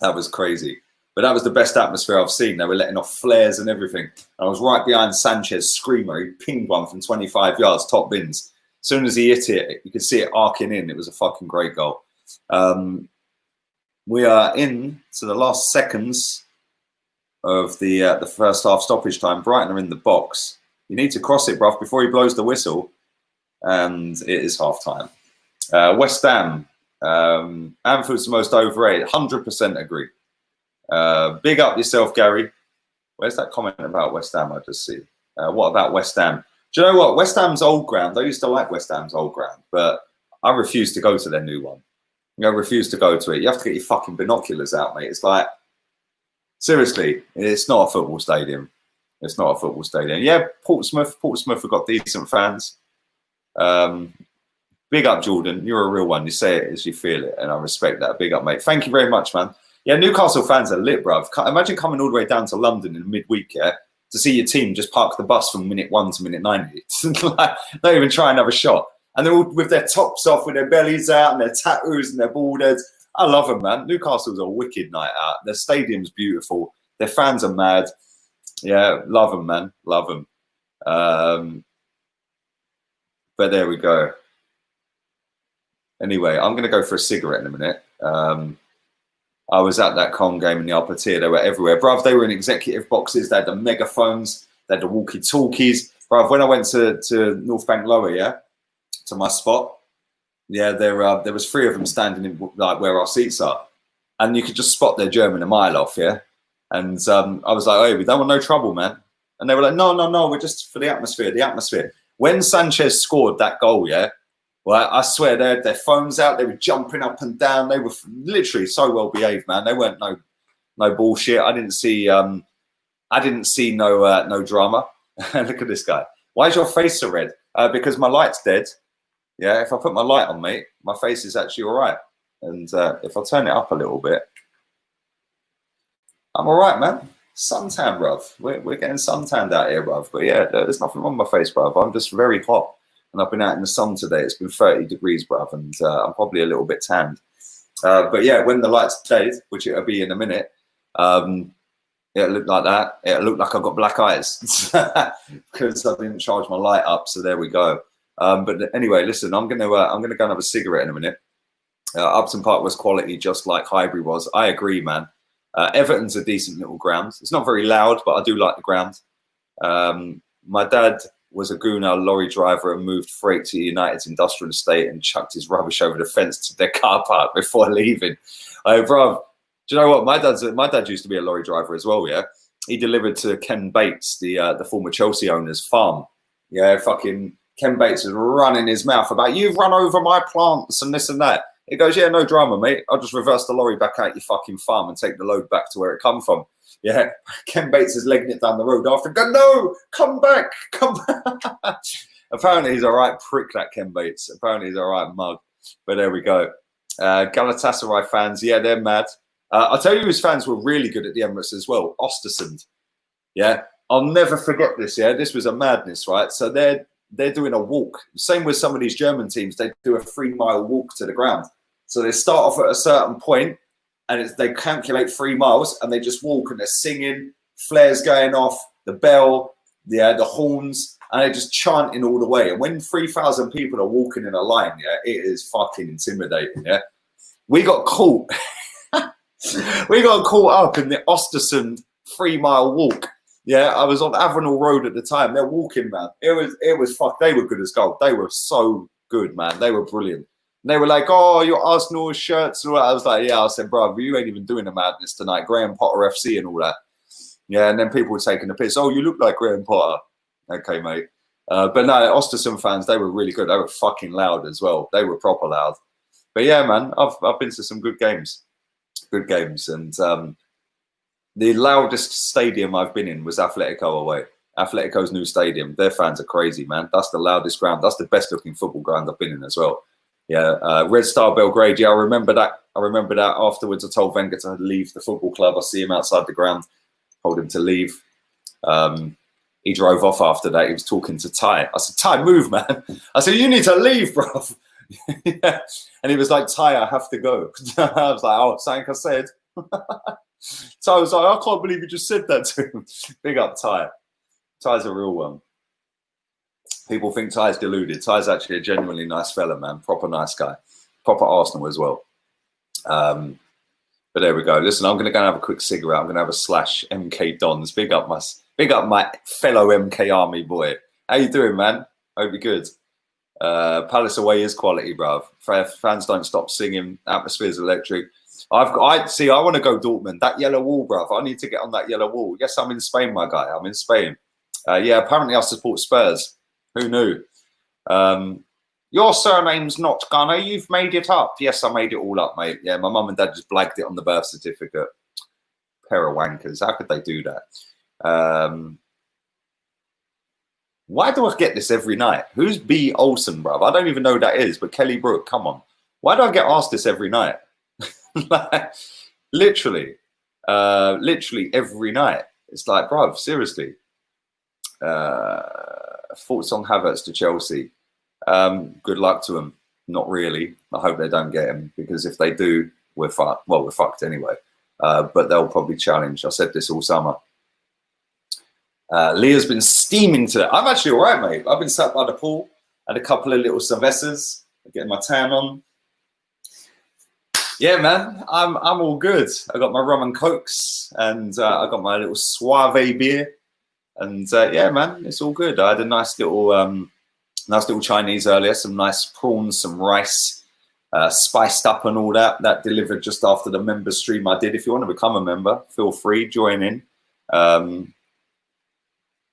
That was crazy. But that was the best atmosphere I've seen. They were letting off flares and everything. I was right behind Sanchez, screamer. He pinged one from 25 yards, top bins. As soon as he hit it, you could see it arcing in. It was a fucking great goal. We are in to the last seconds of the first half stoppage time. Brighton are in the box. You need to cross it, bruv, before he blows the whistle. And it is half time. West Ham. Anfield's the most overrated. 100% agree. Big up yourself, Gary. Where's that comment about West Ham I just see? What about West Ham? Do you know what? West Ham's old ground. I used to like West Ham's old ground, but I refuse to go to their new one. I refuse to go to it. You have to get your fucking binoculars out, mate. It's like, seriously, it's not a football stadium. It's not a football stadium. Yeah, Portsmouth have got decent fans. Big up, Jordan. You're a real one. You say it as you feel it, and I respect that. Big up, mate. Thank you very much, man. Yeah, Newcastle fans are lit, bruv. Imagine coming all the way down to London in midweek, yeah, to see your team just park the bus from minute 1 to minute 90. Like, don't even try and have a shot. And they're all with their tops off, with their bellies out, and their tattoos and their bald heads. I love them, man. Newcastle's a wicked night out. Their stadium's beautiful. Their fans are mad. Yeah, love them, man. Love them. But there we go. Anyway, I'm going to go for a cigarette in a minute. I was at that Con game in the upper tier. They were everywhere. Bruv, they were in executive boxes. They had the megaphones. They had the walkie-talkies. Bruv, when I went to North Bank Lower, yeah, to my spot, yeah, there was 3 of them standing in like where our seats are. And you could just spot their German a mile off, yeah? And I was like, hey, we don't want no trouble, man. And they were like, no, we're just for the atmosphere. When Sanchez scored that goal, yeah, well, I swear they had their phones out. They were jumping up and down. They were literally so well behaved, man. They weren't no bullshit. I didn't see no drama. Look at this guy. Why is your face so red? Because my light's dead. Yeah, if I put my light on, mate, my face is actually all right. And if I turn it up a little bit, I'm all right, man. Suntan, bruv. We're getting suntanned out here, bruv. But yeah, there's nothing wrong with my face, bruv. I'm just very hot. And I've been out in the sun today. It's been 30 degrees, bruv. And I'm probably a little bit tanned. But yeah, when the lights stayed, which it'll be in a minute, it'll look like that. It'll look like I've got black eyes because I didn't charge my light up. So there we go. But anyway, listen, I'm gonna go and have a cigarette in a minute. Upton Park was quality, just like Highbury was. I agree, man. Everton's a decent little ground. It's not very loud, but I do like the ground. My dad was a Guna lorry driver and moved freight to United's industrial estate and chucked his rubbish over the fence to their car park before leaving. Bruv, do you know what? My dad used to be a lorry driver as well, yeah? He delivered to Ken Bates, the former Chelsea owner's farm. Yeah, fucking Ken Bates was running his mouth about, you've run over my plants and this and that. He goes, yeah, no drama, mate. I'll just reverse the lorry back out your fucking farm and take the load back to where it come from. Yeah, Ken Bates is legging it down the road after. Go, no, come back, come back. Apparently he's all right prick, that Ken Bates. Apparently he's all right mug. But there we go. Galatasaray fans, yeah, they're mad. I'll tell you whose fans were really good at the Emirates as well. Ostersund. Yeah, I'll never forget this, yeah. This was a madness, right? So they're doing a walk. Same with some of these German teams. They do a 3-mile walk to the ground. So they start off at a certain point and they calculate 3 miles and they just walk and they're singing, flares going off, the bell, the horns, and they're just chanting all the way. And when 3,000 people are walking in a line, yeah, it is fucking intimidating, yeah. We got caught. We got caught up in the Ostersund 3-mile walk. Yeah, I was on Avenel Road at the time. They're walking, man. It was fuck. They were good as gold. They were so good, man. They were brilliant. And they were like, oh, your Arsenal shirts and all that. I was like, yeah. I said, bro, you ain't even doing the madness tonight. Graham Potter FC and all that. Yeah, and then people were taking the piss. Oh, you look like Graham Potter. Okay, mate. But no, Ostersund fans, they were really good. They were fucking loud as well. They were proper loud. But yeah, man, I've been to some good games. Good games. And the loudest stadium I've been in was Atletico away. Atletico's new stadium. Their fans are crazy, man. That's the loudest ground. That's the best looking football ground I've been in as well. Yeah, Red Star Belgrade. Yeah, I remember that. Afterwards, I told Wenger to leave the football club. I see him outside the ground. Told him to leave. He drove off after that. He was talking to Ty. I said, Ty, move, man. I said, you need to leave, bro. Yeah. And he was like, Ty, I have to go. I was like, oh, something I said. So I was like, I can't believe you just said that to him. Big up Ty. Ty's a real one. People think Ty's deluded. Ty's actually a genuinely nice fella, man. Proper nice guy. Proper Arsenal as well. But there we go. Listen, I'm going to go and have a quick cigarette. I'm going to have a slash MK Dons. Big up my fellow MK Army boy. How you doing, man? Hope you're good. Palace away is quality, bruv. Fans don't stop singing. Atmosphere's electric. I want to go Dortmund. That yellow wall, bruv. I need to get on that yellow wall. Yes, I'm in Spain, my guy. I'm in Spain. Yeah, apparently I support Spurs. Who knew? Your surname's not Gunner. You've made it up. Yes, I made it all up, mate. Yeah, my mum and dad just blagged it on the birth certificate. Pair of wankers. How could they do that? Why do I get this every night? Who's B. Olsen, bruv? I don't even know who that is, but Kelly Brook, come on. Why do I get asked this every night? Like, literally every night. It's like, bruv, seriously. Thoughts on Havertz to Chelsea? Good luck to them. Not really. I hope they don't get him, because if they do, we're fucked. Well, we're fucked anyway. But they'll probably challenge. I said this all summer. Leah's been steaming today. I'm actually all right, mate. I've been sat by the pool, had a couple of little cervezas, getting my tan on. Yeah, man, I'm all good. I got my rum and cokes, and I got my little Suave beer, and yeah, man, it's all good. I had a nice little Chinese earlier, some nice prawns, some rice, spiced up and all that. That delivered just after the member stream I did. If you want to become a member, feel free, join in.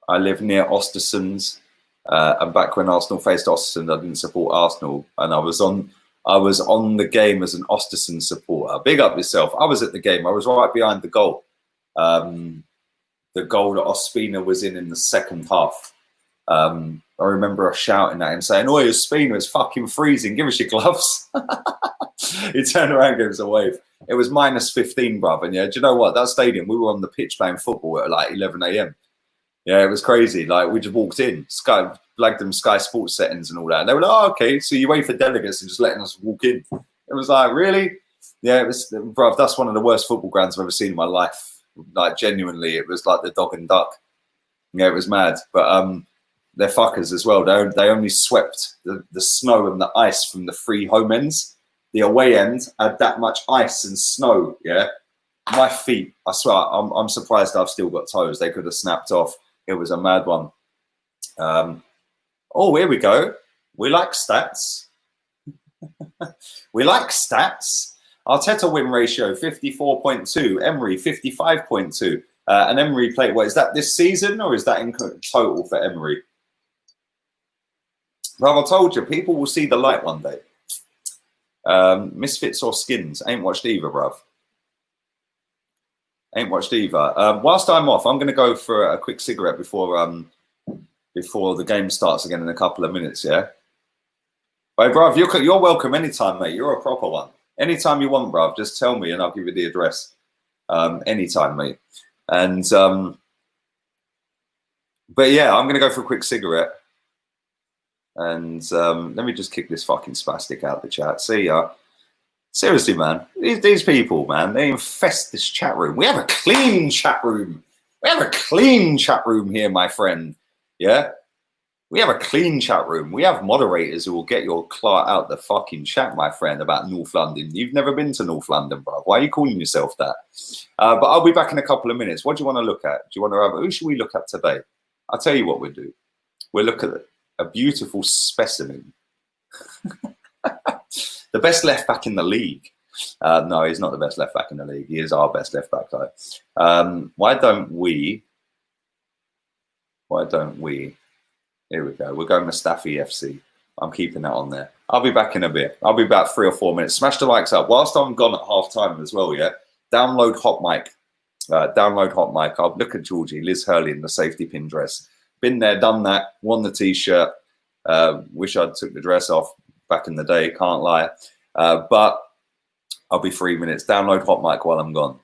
I live near Ostersund, and back when Arsenal faced Ostersund, I didn't support Arsenal, and I was on the game as an Ostersund supporter. Big up yourself. I was at the game. I was right behind the goal. The goal that Ospina was in the second half. I remember us shouting at him saying, "Oi, Espino, it's fucking freezing. Give us your gloves." He turned around and gave us a wave. It was -15, bruv. And yeah, do you know what? That stadium, we were on the pitch playing football at like 11 a.m. Yeah, it was crazy. Like, we just walked in, flagged them Sky Sports settings and all that. And they were like, "Oh, okay, so you wait for delegates and just letting us walk in." It was like, really? Yeah, it was, bruv, that's one of the worst football grounds I've ever seen in my life. Like, genuinely, it was like the dog and duck. Yeah, it was mad. But they're fuckers as well. They only swept the snow and the ice from the three home ends. The away end had that much ice and snow, yeah? My feet, I swear, I'm surprised I've still got toes. They could have snapped off. It was a mad one. Oh, here we go. We like stats. We like stats. Arteta win ratio 54.2. Emery 55.2. And Emery played, what is that this season or is that in total for Emery? Well, I told you, people will see the light one day. Misfits or Skins? Ain't watched either, bruv. Ain't watched either. Whilst I'm off, I'm going to go for a quick cigarette before the game starts again in a couple of minutes, yeah? Hey, bruv, you're welcome anytime, mate. You're a proper one. Anytime you want, bruv, just tell me and I'll give you the address. Anytime, mate. And, but yeah, I'm going to go for a quick cigarette. And let me just kick this fucking spastic out the chat. See ya. Seriously, man. These people, man, they infest this chat room. We have a clean chat room. We have a clean chat room here, my friend. Yeah? We have a clean chat room. We have moderators who will get your clot out the fucking chat, my friend, about North London. You've never been to North London, bro. Why are you calling yourself that? But I'll be back in a couple of minutes. What do you want to look at? Do you want to have, who should we look at today? I'll tell you what we'll do. We'll look at a beautiful specimen. The best left back in the league. No, he's not the best left back in the league. He is our best left back, though. Why don't we? Here we go. We're going Mustafi FC. I'm keeping that on there. I'll be back in a bit. I'll be about 3 or 4 minutes. Smash the likes up. Whilst I'm gone at half time as well, yeah? Download HOTMIC. Download HOTMIC. I'll look at Georgie, Liz Hurley in the safety pin dress. Been there, done that. Won the T-shirt. Wish I'd took the dress off back in the day. Can't lie. But I'll be 3 minutes. Download HOTMIC while I'm gone.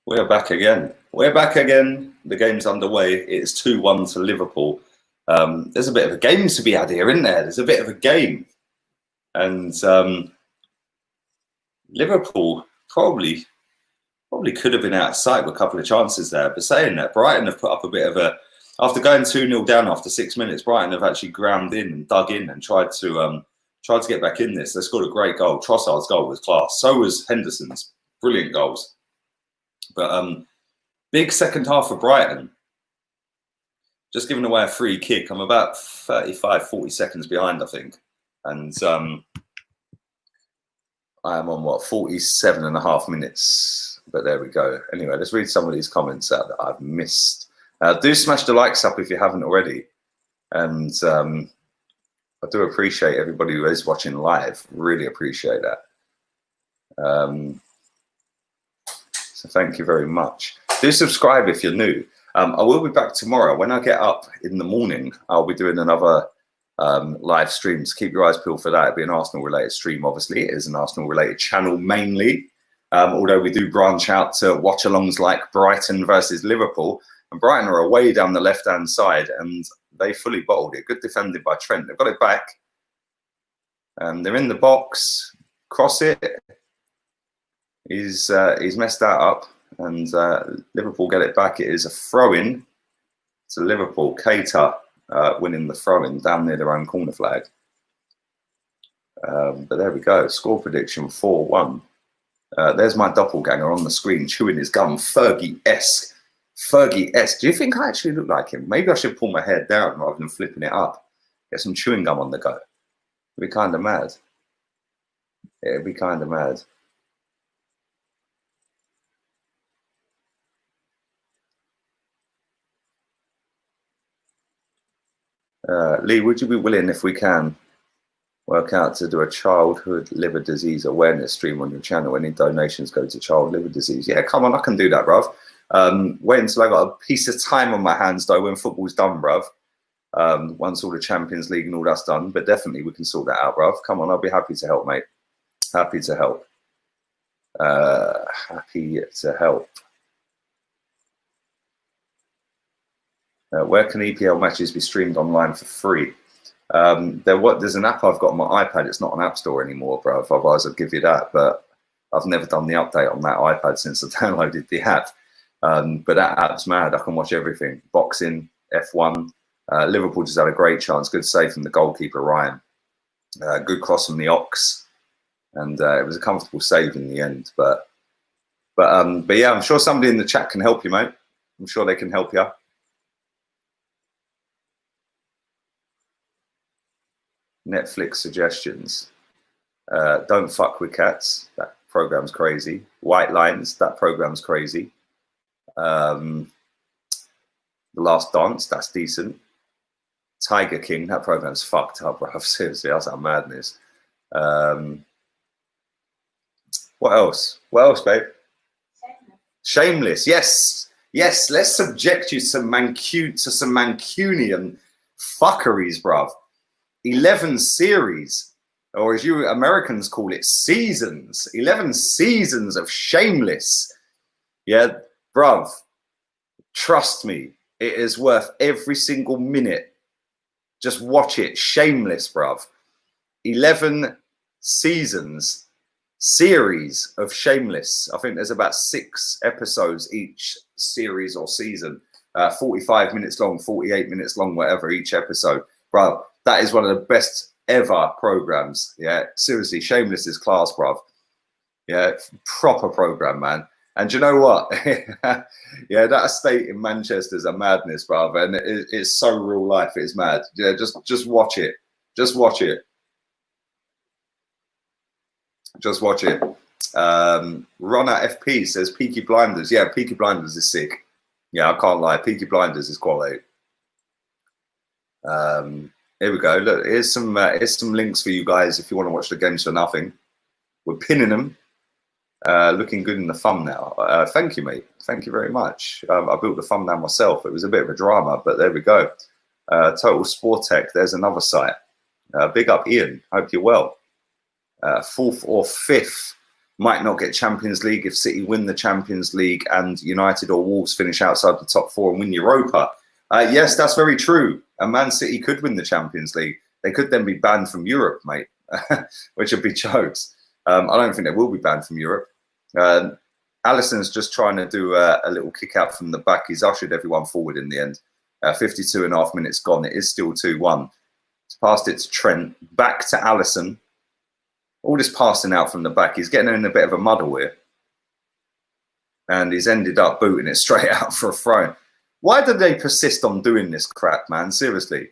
We're back again. We're back again. The game's underway. It's 2-1 to Liverpool. There's a bit of a game to be had here, isn't there? There's a bit of a game. And Liverpool probably could have been out of sight with a couple of chances there. But saying that, Brighton have put up a bit of a... After going 2-0 down after 6 minutes, Brighton have actually ground in and dug in and tried to get back in this. They scored a great goal. Trossard's goal was class. So was Henderson's. Brilliant goals. But big second half for Brighton. Just giving away a free kick. I'm about 35, 40 seconds behind, I think. And I am on, 47 and a half minutes. But there we go. Anyway, let's read some of these comments out that I've missed. Do smash the likes up if you haven't already. And I do appreciate everybody who is watching live. Really appreciate that. So thank you very much. Do subscribe if you're new. I will be back tomorrow. When I get up in the morning, I'll be doing another live stream. So keep your eyes peeled for that. It'll be an Arsenal-related stream, obviously. It is an Arsenal-related channel mainly. Although we do branch out to watch-alongs like Brighton versus Liverpool. And Brighton are away down the left-hand side, and they fully bottled it. Good defended by Trent. They've got it back. They're in the box. Cross it. He's messed that up, and Liverpool get it back. It is a throw-in to Liverpool. Keita winning the throw-in down near their own corner flag. But there we go. Score prediction 4-1. There's my doppelganger on the screen chewing his gum. Fergie-esque. Fergie-esque. Do you think I actually look like him? Maybe I should pull my hair down rather than flipping it up. Get some chewing gum on the go. It'd be kind of mad. It'd be kind of mad. Lee, would you be willing, if we can, work out to do a childhood liver disease awareness stream on your channel? Any donations go to child liver disease? Yeah, come on, I can do that, bruv. Wait until I got a piece of time on my hands, though, when football's done, bruv. Once all the Champions League and all that's done. But definitely we can sort that out, bruv. Come on, I'll be happy to help, mate. Happy to help. Happy to help. Where can EPL matches be streamed online for free? There's an app I've got on my iPad. It's not an app store anymore, bro. Otherwise, I'd give you that. But I've never done the update on that iPad since I downloaded the app. But that app's mad. I can watch everything. Boxing, F1. Liverpool just had a great chance. Good save from the goalkeeper, Ryan. Good cross from the Ox. And it was a comfortable save in the end. But yeah, I'm sure somebody in the chat can help you, mate. I'm sure they can help you. Netflix suggestions. Don't Fuck with Cats. That program's crazy. White Lines. That program's crazy. The Last Dance. That's decent. Tiger King. That program's fucked up, bro. Seriously, that's a madness. What else? What else, babe? Shameless. Yes. Yes. Let's subject you to some Mancunian fuckeries, bruv. 11 series, or as you Americans call it, seasons. 11 seasons of Shameless. Yeah, bruv, trust me, it is worth every single minute. Just watch it. Shameless, bruv. 11 series of Shameless. I think there's about 6 episodes each series or season. 45 minutes long, 48 minutes long, whatever, each episode. Bruv, that is one of the best ever programs. Yeah, seriously, Shameless is class, bruv. Yeah, proper program, man. And you know what? Yeah, that estate in Manchester is a madness, bruv. And it's so real life. It's mad. Yeah, just watch it. Just watch it. Just watch it. Runner FP says Peaky Blinders. Yeah, Peaky Blinders is sick. Yeah, I can't lie. Peaky Blinders is quality. Here we go. Look, here's some links for you guys if you want to watch the games for nothing. We're pinning them. Looking good in the thumbnail. Thank you, mate. Thank you very much. I built the thumbnail myself. It was a bit of a drama, but there we go. Total Sport Tech. There's another site. Big up, Ian. Hope you're well. 4th or 5th might not get Champions League if City win the Champions League and United or Wolves finish outside the top 4 and win Europa. Yes, that's very true. And Man City could win the Champions League. They could then be banned from Europe, mate, which would be jokes. I don't think they will be banned from Europe. Alisson's just trying to do a little kick out from the back. He's ushered everyone forward in the end. 52.5 minutes gone. It is still 2-1. He's passed it to Trent. Back to Alisson. All this passing out from the back. He's getting in a bit of a muddle here. And he's ended up booting it straight out for a throw. Why do they persist on doing this crap, man? Seriously.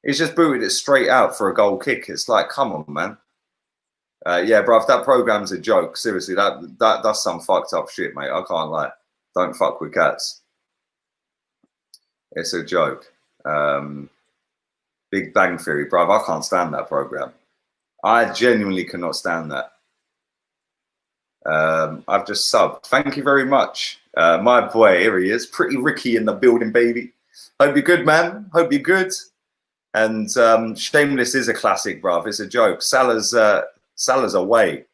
He's just booted it straight out for a goal kick. It's like, come on, man. Yeah, bruv, that program's a joke. Seriously, that's some fucked up shit, mate. I can't lie. Don't fuck with cats. It's a joke. Big Bang Theory, bruv. I can't stand that program. I genuinely cannot stand that. I've just subbed. Thank you very much. My boy, here he is. Pretty Ricky in the building, baby. Hope you're good, man. Hope you're good. And Shameless is a classic, bruv. It's a joke. Salah's away.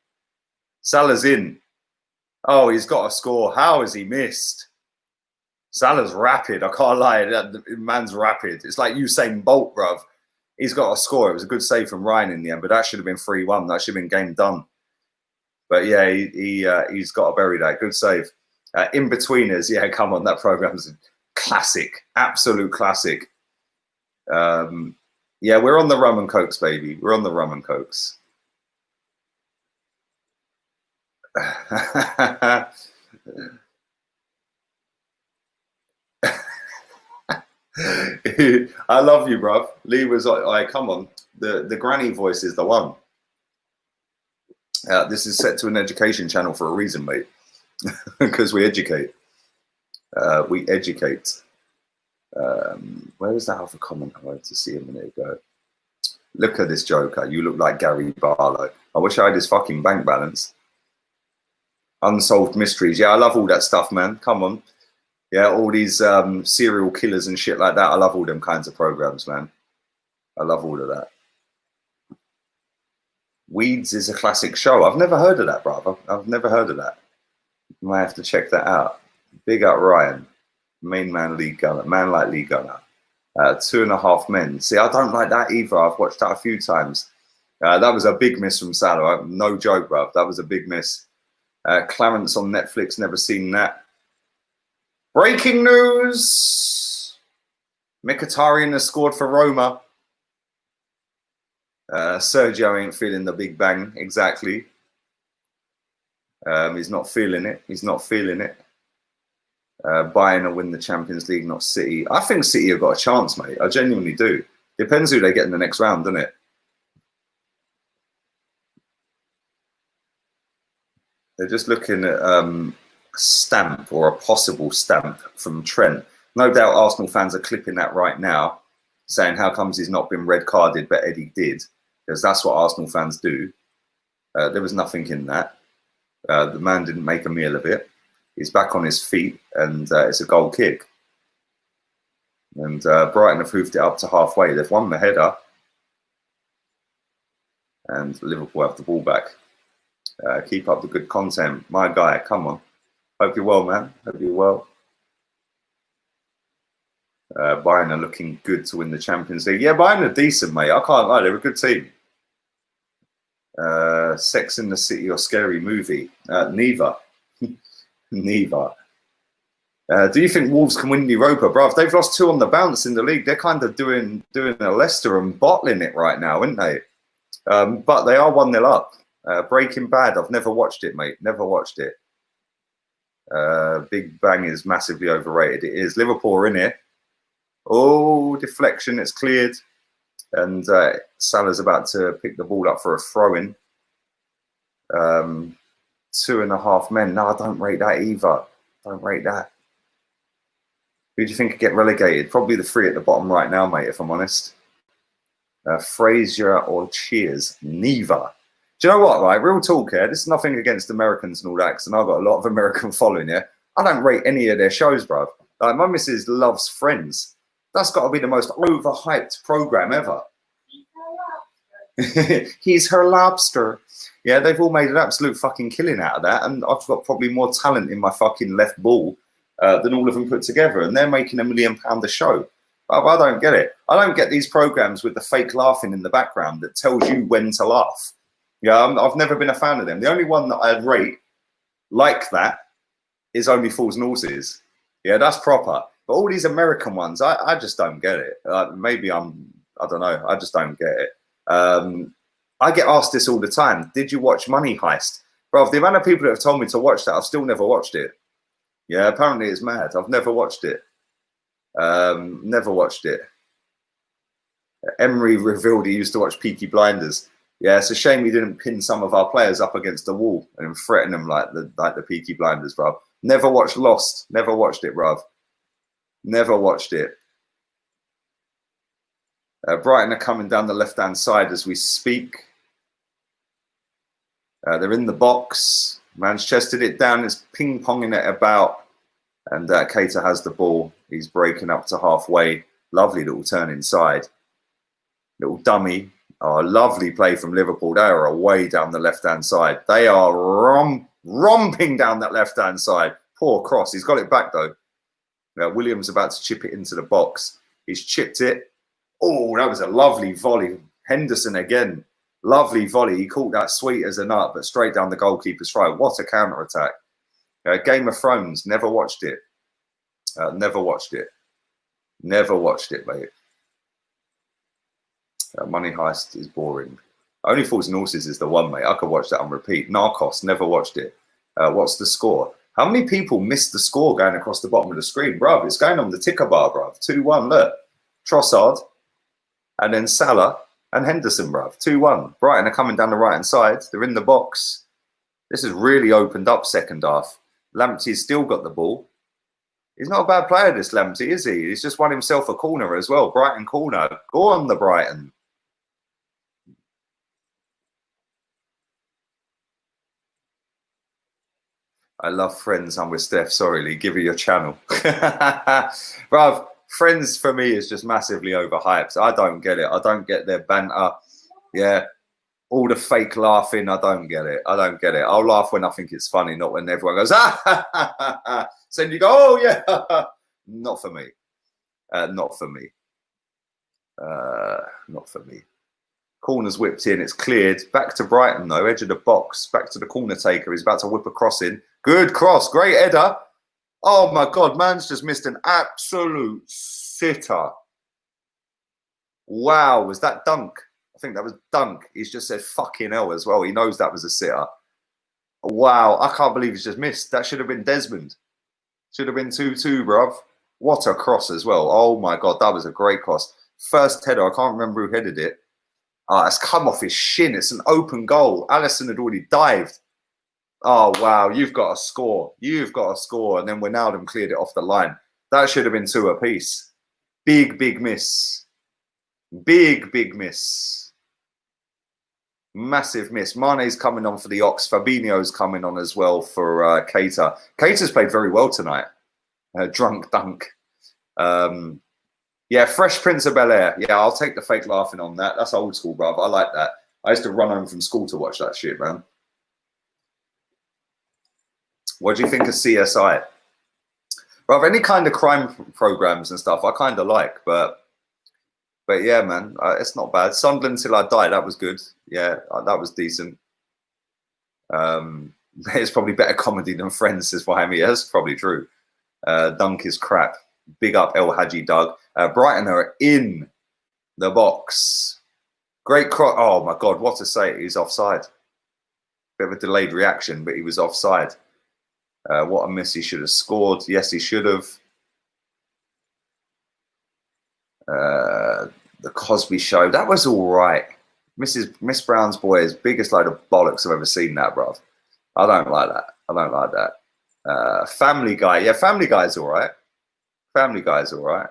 Salah's in. Oh, he's got a score. How has he missed? Salah's rapid. I can't lie. That man's rapid. It's like Usain Bolt, bruv. He's got a score. It was a good save from Ryan in the end, but that should have been 3-1. That should have been game done. But yeah, he's got to bury that. Good save. In-betweeners. Yeah, come on. That program's a classic. Absolute classic. Yeah, we're on the rum and cokes, baby. We're on the rum and cokes. I love you, bruv. Lee was like, come on. The granny voice is the one. This is set to an education channel for a reason, mate. Because we educate. We educate. Where was that other comment I wanted to see a minute ago? Look at this joker. You look like Gary Barlow. I wish I had his fucking bank balance. Unsolved mysteries. Yeah, I love all that stuff, man. Come on. Yeah, all these serial killers and shit like that. I love all them kinds of programs, man. I love all of that. Weeds is a classic show. I've never heard of that, brother. I've never heard of that. Might have to check that out. Big up Ryan. Main man league gunner. Man like league gunner. 2.5 men. See, I don't like that either. I've watched that a few times. That was a big miss from Salah. No joke, bruv. That was a big miss. Clarence on Netflix. Never seen that. Breaking news. Mkhitaryan has scored for Roma. Sergio ain't feeling the big bang exactly. He's not feeling it. He's not feeling it. Bayern will win the Champions League, not City. I think City have got a chance, mate. I genuinely do. Depends who they get in the next round, doesn't it? They're just looking at a stamp or a possible stamp from Trent. No doubt Arsenal fans are clipping that right now, saying how comes he's not been red carded, but Eddie did. Because that's what Arsenal fans do. There was nothing in that. The man didn't make a meal of it. He's back on his feet, and it's a goal kick. And Brighton have hoofed it up to halfway. They've won the header. And Liverpool have the ball back. Keep up the good content. My guy, come on. Hope you're well, man. Hope you're well. Bayern are looking good to win the Champions League. Yeah, Bayern are decent, mate. I can't lie. They're a good team. Sex in the City or Scary Movie? Neither. Neither. Do you think Wolves can win Europa? Bruv, they've lost 2 on the bounce in the league. They're kind of doing a Leicester and bottling it right now, aren't they? But they are 1-0 up. Breaking Bad, I've never watched it, mate. Never watched it. Big Bang is massively overrated. It is. Liverpool are in it. Oh, deflection, it's cleared. And Salah's about to pick the ball up for a throw-in. 2.5 men. No, I don't rate that either. Don't rate that. Who do you think could get relegated? Probably the 3 at the bottom right now, mate, if I'm honest. Frazier or Cheers? Neither. Do you know what, right? Real talk here. This is nothing against Americans and all that, and I've got a lot of American following here. I don't rate any of their shows, bruv. Like, my missus loves Friends. That's got to be the most overhyped program ever. He's her lobster. Yeah, they've all made an absolute fucking killing out of that, and I've got probably more talent in my fucking left ball than all of them put together, and they're making £1 million a show. I don't get it. I don't get these programs with the fake laughing in the background that tells you when to laugh. Yeah, I've never been a fan of them. The only one that I rate like that is Only Fools and Horses. Yeah, that's proper. But all these American ones, I just don't get it. Maybe I don't know. I just don't get it. I get asked this all the time. Did you watch Money Heist? Bro, the amount of people that have told me to watch that, I've still never watched it. Yeah, apparently it's mad. I've never watched it. Never watched it. Emery revealed he used to watch Peaky Blinders. Yeah, it's a shame he didn't pin some of our players up against the wall and threaten them like the Peaky Blinders, bro. Never watched Lost. Never watched it, bro. Never watched it. Brighton are coming down the left-hand side as we speak. They're in the box. Man's chested it down. It's ping-ponging it about. And Keita has the ball. He's breaking up to halfway. Lovely little turn inside. Little dummy. Oh, lovely play from Liverpool. They are away down the left-hand side. They are romping down that left-hand side. Poor cross. He's got it back, though. Williams about to chip it into the box. He's chipped it. Oh, that was a lovely volley. Henderson again. Lovely volley. He caught that sweet as a nut, but straight down the goalkeeper's throat. What a counter-attack. Game of Thrones. Never watched it. Never watched it. Never watched it, mate. Money Heist is boring. Only Fools and Horses is the one, mate. I could watch that on repeat. Narcos. Never watched it. What's the score? How many people missed the score going across the bottom of the screen? Bruv, it's going on the ticker bar, bruv. 2-1, look. Trossard. And then Salah and Henderson, bruv. 2-1. Brighton are coming down the right-hand side. They're in the box. This has really opened up second half. Lamptey's still got the ball. He's not a bad player, this Lamptey, is he? He's just won himself a corner as well. Brighton corner. Go on, the Brighton. I love Friends. I'm with Steph. Sorry, Lee. Give her your channel. Bruv, Friends for me is just massively overhyped. I don't get it. I don't get their banter. Yeah. All the fake laughing. I don't get it. I don't get it. I'll laugh when I think it's funny, not when everyone goes, ah, ha, ha, ha, ha. So you go, oh, yeah. Not for me. Not for me. Not for me. Corner's whipped in. It's cleared. Back to Brighton, though. Edge of the box. Back to the corner taker. He's about to whip a cross in. Good cross. Great header. Oh, my God. Man's just missed an absolute sitter. Wow. Was that dunk? I think that was dunk. He's just said fucking hell as well. He knows that was a sitter. Wow. I can't believe he's just missed. That should have been Desmond. Should have been 2-2, bruv. What a cross as well. Oh, my God. That was a great cross. First header. I can't remember who headed it. It's come off his shin. It's an open goal. Alisson had already dived. Oh, wow. You've got to score. You've got to score. And then Wijnaldum cleared it off the line. That should have been 2 apiece. Big, big miss. Big, big miss. Massive miss. Mane's coming on for the Ox. Fabinho's coming on as well for Keita. Keita's played very well tonight. Drunk dunk. Yeah, Fresh Prince of Bel-Air. Yeah, I'll take the fake laughing on that. That's old school, bruv. I like that. I used to run home from school to watch that shit, man. What do you think of CSI? Bruv, any kind of crime programs and stuff, I kind of like. But yeah, man, it's not bad. Sunderland Till I Die, that was good. Yeah, that was decent. It's probably better comedy than Friends, says Wahami. Yeah, that's probably true. Dunk is crap. Big up El Hadji Doug. Brighton are in the box. Great cross. Oh, my God. What to say? He's offside. Bit of a delayed reaction, but he was offside. What a miss. He should have scored. Yes, he should have. The Cosby Show. That was all right. Miss Brown's Boys. Biggest load of bollocks I've ever seen that, bruv. I don't like that. I don't like that. Family Guy. Yeah, Family Guy's all right. Family Guy's all right.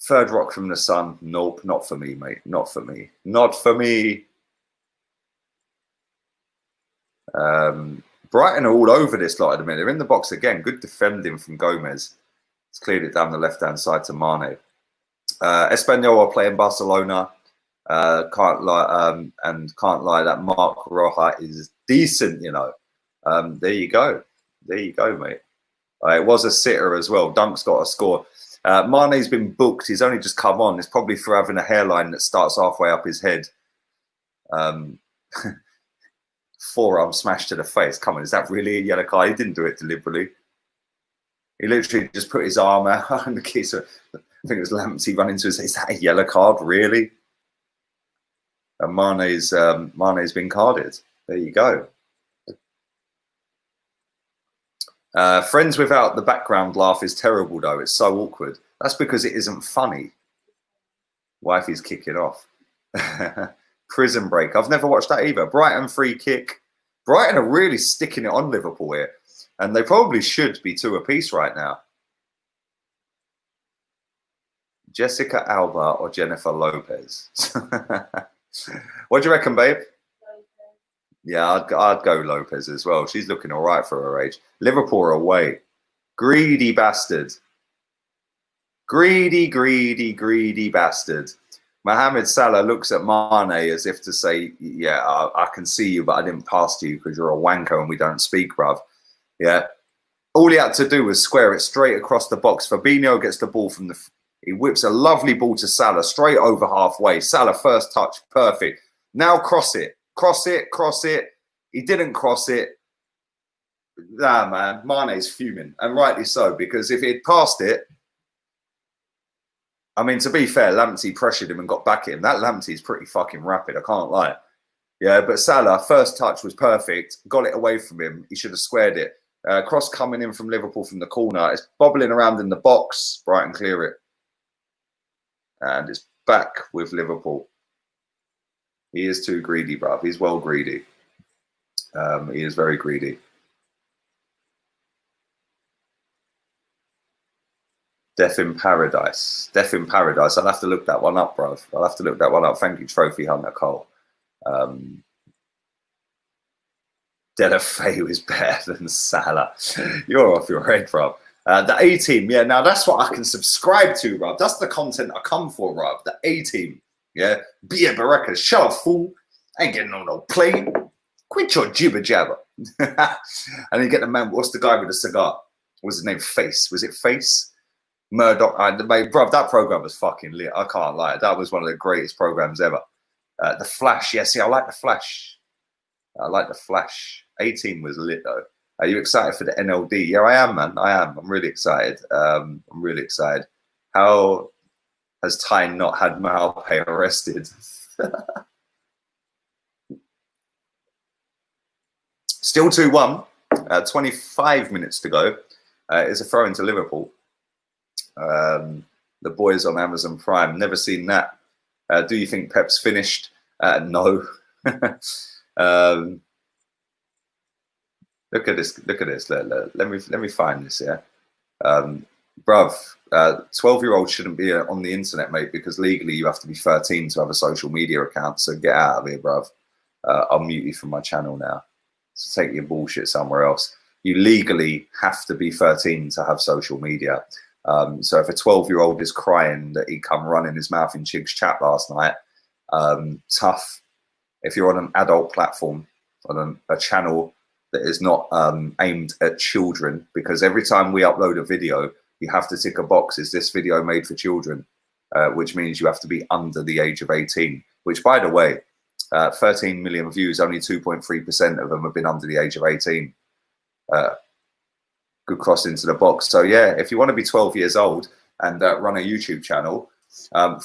Third Rock from the Sun. Nope, not for me, mate. Not for me. Not for me. Brighton are all over this lot at the minute. They're in the box again. Good defending from Gomez. It's cleared it down the left-hand side to Mane. Espanyol are playing Barcelona. Can't lie, that Mark Roja is decent, you know. There you go, mate. It was a sitter as well. Dunk's got a score. Mane's been booked. He's only just come on. It's probably for having a hairline that starts halfway up his head. Forearm smashed to the face. Come on, is that really a yellow card? He didn't do it deliberately. He literally just put his arm out and the kiss. I think it was Lamptey running to his. Is that a yellow card, really? And Mane's been carded. There you go. Friends without the background laugh is terrible, though. It's so awkward. That's because it isn't funny. Wifey's kicking off. Prison Break. I've never watched that either. Brighton free kick. Brighton are really sticking it on Liverpool here. And they probably should be 2 apiece right now. Jessica Alba or Jennifer Lopez? What do you reckon, babe? Yeah, I'd go Lopez as well. She's looking all right for her age. Liverpool are away. Greedy bastard. Greedy, greedy, greedy bastard. Mohamed Salah looks at Mane as if to say, yeah, I can see you, but I didn't pass to you because you're a wanker and we don't speak, bruv. Yeah. All he had to do was square it straight across the box. Fabinho gets the ball from the... He whips a lovely ball to Salah, straight over halfway. Salah, first touch, perfect. Now cross it. Cross it, cross it. He didn't cross it. Nah, man. Mane's fuming. And rightly so, because if he'd passed it... I mean, to be fair, Lamptey pressured him and got back at him. That Lamptey is pretty fucking rapid, I can't lie. Yeah, but Salah, first touch was perfect. Got it away from him. He should have squared it. Cross coming in from Liverpool from the corner. It's bobbling around in the box. Brighton clear it. And it's back with Liverpool. He is too greedy, bruv. He's well greedy. He is very greedy. Death in Paradise. Death in Paradise. I'll have to look that one up, bruv. I'll have to look that one up. Thank you, Trophy Hunter Cole. Delafeu is better than Salah. You're off your head, bruv. The A-team, yeah, now that's what I can subscribe to, bruv. That's the content I come for, bruv. The A-team, yeah. Be a Baraka, shut up, fool. I ain't getting on no plane. Quit your jibber jabber. And you get the man, what's the guy with the cigar? What's his name? Face. Was it Face? Murdoch. Bruv, that program was fucking lit. I can't lie. That was one of the greatest programs ever. The Flash. Yeah, see, I like the Flash. I like the Flash. A-team was lit, though. Are you excited for the NLD? Yeah, I am, man. I am. I'm really excited. I'm really excited. How has Ty not had Malpay arrested? Still 2-1. 25 minutes to go. It's a throw into Liverpool. The boys on Amazon Prime. Never seen that. Do you think Pep's finished? No. Look at this. Look at this. Let me find this. Yeah, bruv. 12-year-olds shouldn't be on the internet, mate, because legally you have to be 13 to have a social media account. So get out of here, bruv. I'll mute you from my channel now. So take your bullshit somewhere else. You legally have to be 13 to have social media. So if a 12-year-old is crying that he come running his mouth in Chig's chat last night, tough. If you're on an adult platform, on a channel that is not aimed at children, because every time we upload a video, you have to tick a box, is this video made for children? Which means you have to be under the age of 18, which, by the way, 13 million views, only 2.3% of them have been under the age of 18. Good cross into the box. So yeah, if you want to be 12 years old and run a YouTube channel,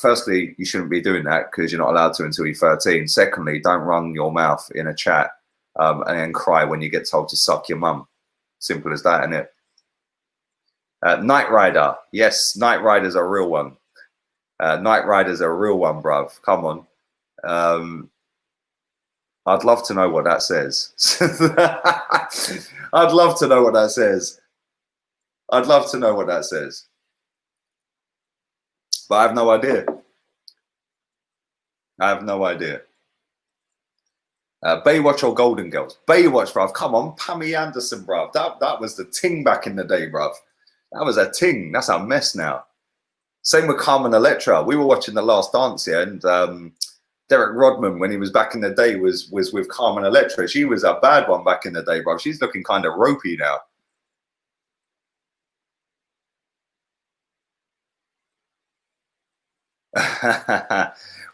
firstly, you shouldn't be doing that because you're not allowed to until you're 13. Secondly, don't run your mouth in a chat and then cry when you get told to suck your mum. Simple as that, innit? Knight Rider. Yes, Knight Rider's a real one. Knight Rider's a real one, bruv. Come on. I'd love to know what that says. I'd love to know what that says. I'd love to know what that says. But I have no idea. I have no idea. Baywatch or Golden Girls? Baywatch, bruv. Come on, Pammy Anderson, bruv. That was the ting back in the day, bruv. That was a ting. That's a mess now. Same with Carmen Electra. We were watching The Last Dance here, and Derek Rodman, when he was back in the day, was with Carmen Electra. She was a bad one back in the day, bro. She's looking kind of ropey now.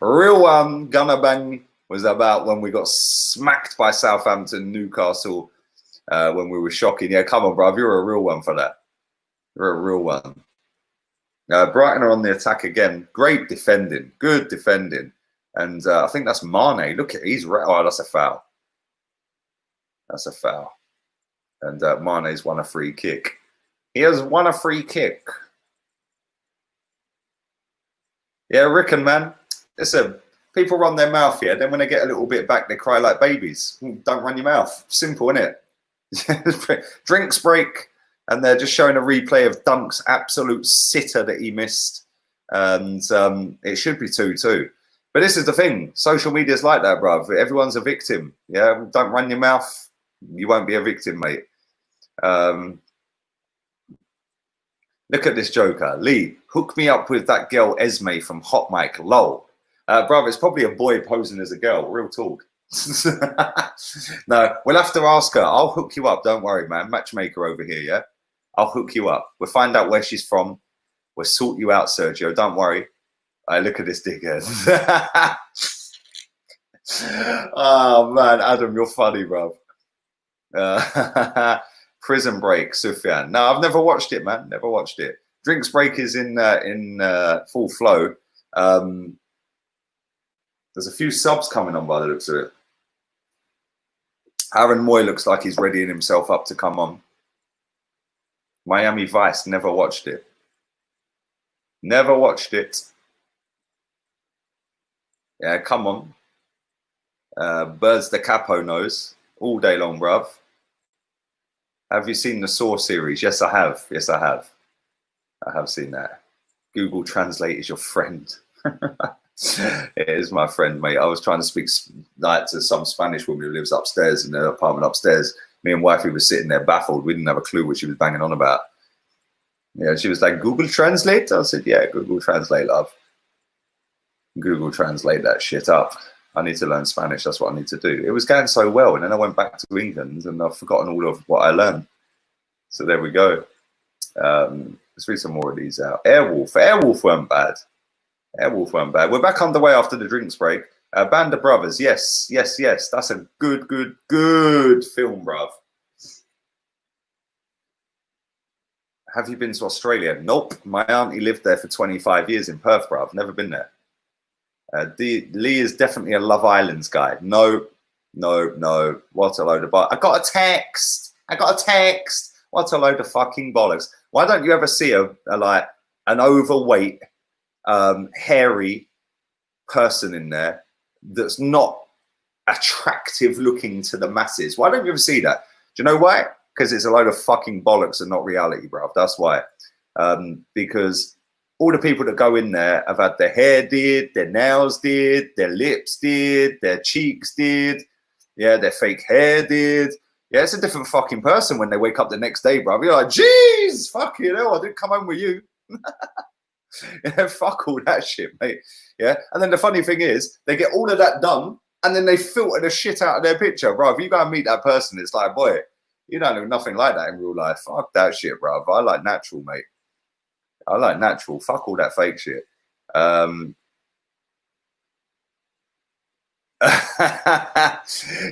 Real one, Gunner Bang was about when we got smacked by Southampton, Newcastle, when we were shocking. Yeah, come on, bro. You're a real one for that. You're a real one. Brighton are on the attack again. Great defending. Good defending. And I think that's Mane. Look at he's oh, that's a foul. That's a foul. And Mane's won a free kick. He has won a free kick. Yeah, Rickon, man. Listen, people run their mouth, yeah. Then when they get a little bit back, they cry like babies. Don't run your mouth. Simple, innit? Drinks break, and they're just showing a replay of Dunk's absolute sitter that he missed. And it should be 2-2. But this is the thing. Social media's like that, bruv. Everyone's a victim. Yeah, don't run your mouth. You won't be a victim, mate. Look at this joker. Lee, hook me up with that girl Esme from HOTMIC. Lol. Bruv, it's probably a boy posing as a girl. Real talk. No, we'll have to ask her. I'll hook you up. Don't worry, man. Matchmaker over here, yeah? I'll hook you up. We'll find out where she's from. We'll sort you out, Sergio. Don't worry. Look at this dickhead. Oh, man. Adam, you're funny, bruv. Prison Break, Sufyan. No, I've never watched it, man. Never watched it. Drinks Break is in full flow. There's a few subs coming on by the looks of it. Aaron Moy looks like he's readying himself up to come on. Miami Vice, never watched it. Never watched it. Yeah, come on. Birds the Capo knows. All day long, bruv. Have you seen the Saw series? Yes, I have. Yes, I have. I have seen that. Google Translate is your friend. It is my friend, mate. I was trying to speak like to some Spanish woman who lives upstairs in her apartment upstairs. Me and wifey were sitting there baffled. We didn't have a clue what she was banging on about. Yeah, she was like, Google Translate? I said, yeah, Google Translate, love. Google Translate that shit up. I need to learn Spanish. That's what I need to do. It was going so well. And then I went back to England and I've forgotten all of what I learned. So there we go. Let's read some more of these out. Airwolf. Airwolf weren't bad. Airwolf weren't bad. We're back underway after the drinks break. Band of Brothers. Yes, yes, yes. That's a good film, bruv. Have you been to Australia? Nope. My auntie lived there for 25 years in Perth, bruv. Never been there. Lee is definitely a Love Islands guy. No. What a load of I got a text. What a load of fucking bollocks. Why don't you ever see a like an overweight, hairy person in there that's not attractive looking to the masses? Why don't you ever see that? Do you know why? Because it's a load of fucking bollocks and not reality, bruv. That's why. Because all the people that go in there have had their hair did, their nails did, their lips did, their cheeks did, yeah, their fake hair did. Yeah, it's a different fucking person when they wake up the next day, bro. You're like, jeez, fucking hell, I didn't come home with you. Yeah, fuck all that shit, mate. Yeah, and then the funny thing is, they get all of that done, and then they filter the shit out of their picture, bro. If you go and meet that person, it's like, boy, you don't look nothing like that in real life. Fuck that shit, bro. I like natural, mate. I like natural. Fuck all that fake shit.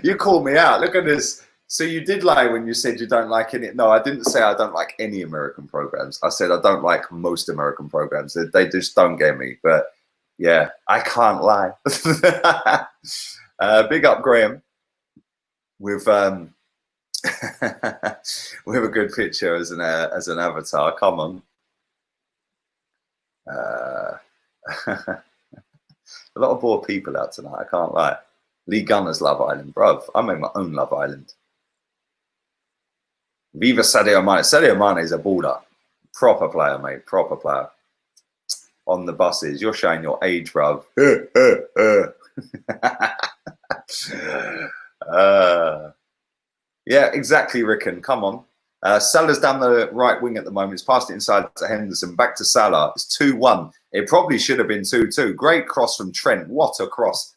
You called me out. Look at this. So you did lie when you said you don't like any. No, I didn't say I don't like any American programs. I said I don't like most American programs. They just don't get me. But yeah, I can't lie. Big up Graham with with a good picture as an avatar. Come on. A lot of bored people out tonight. I can't lie. Lee Gunner's Love Island, bruv. I made my own Love Island. Viva Sadio Mane. Sadio Mane is a baller. Proper player, mate. Proper player. On the buses. You're showing your age, bruv. Yeah, exactly, Rickon. Come on. Salah's down the right wing at the moment. He's passed it inside to Henderson. Back to Salah. It's 2-1. It probably should have been 2-2. Great cross from Trent. What a cross.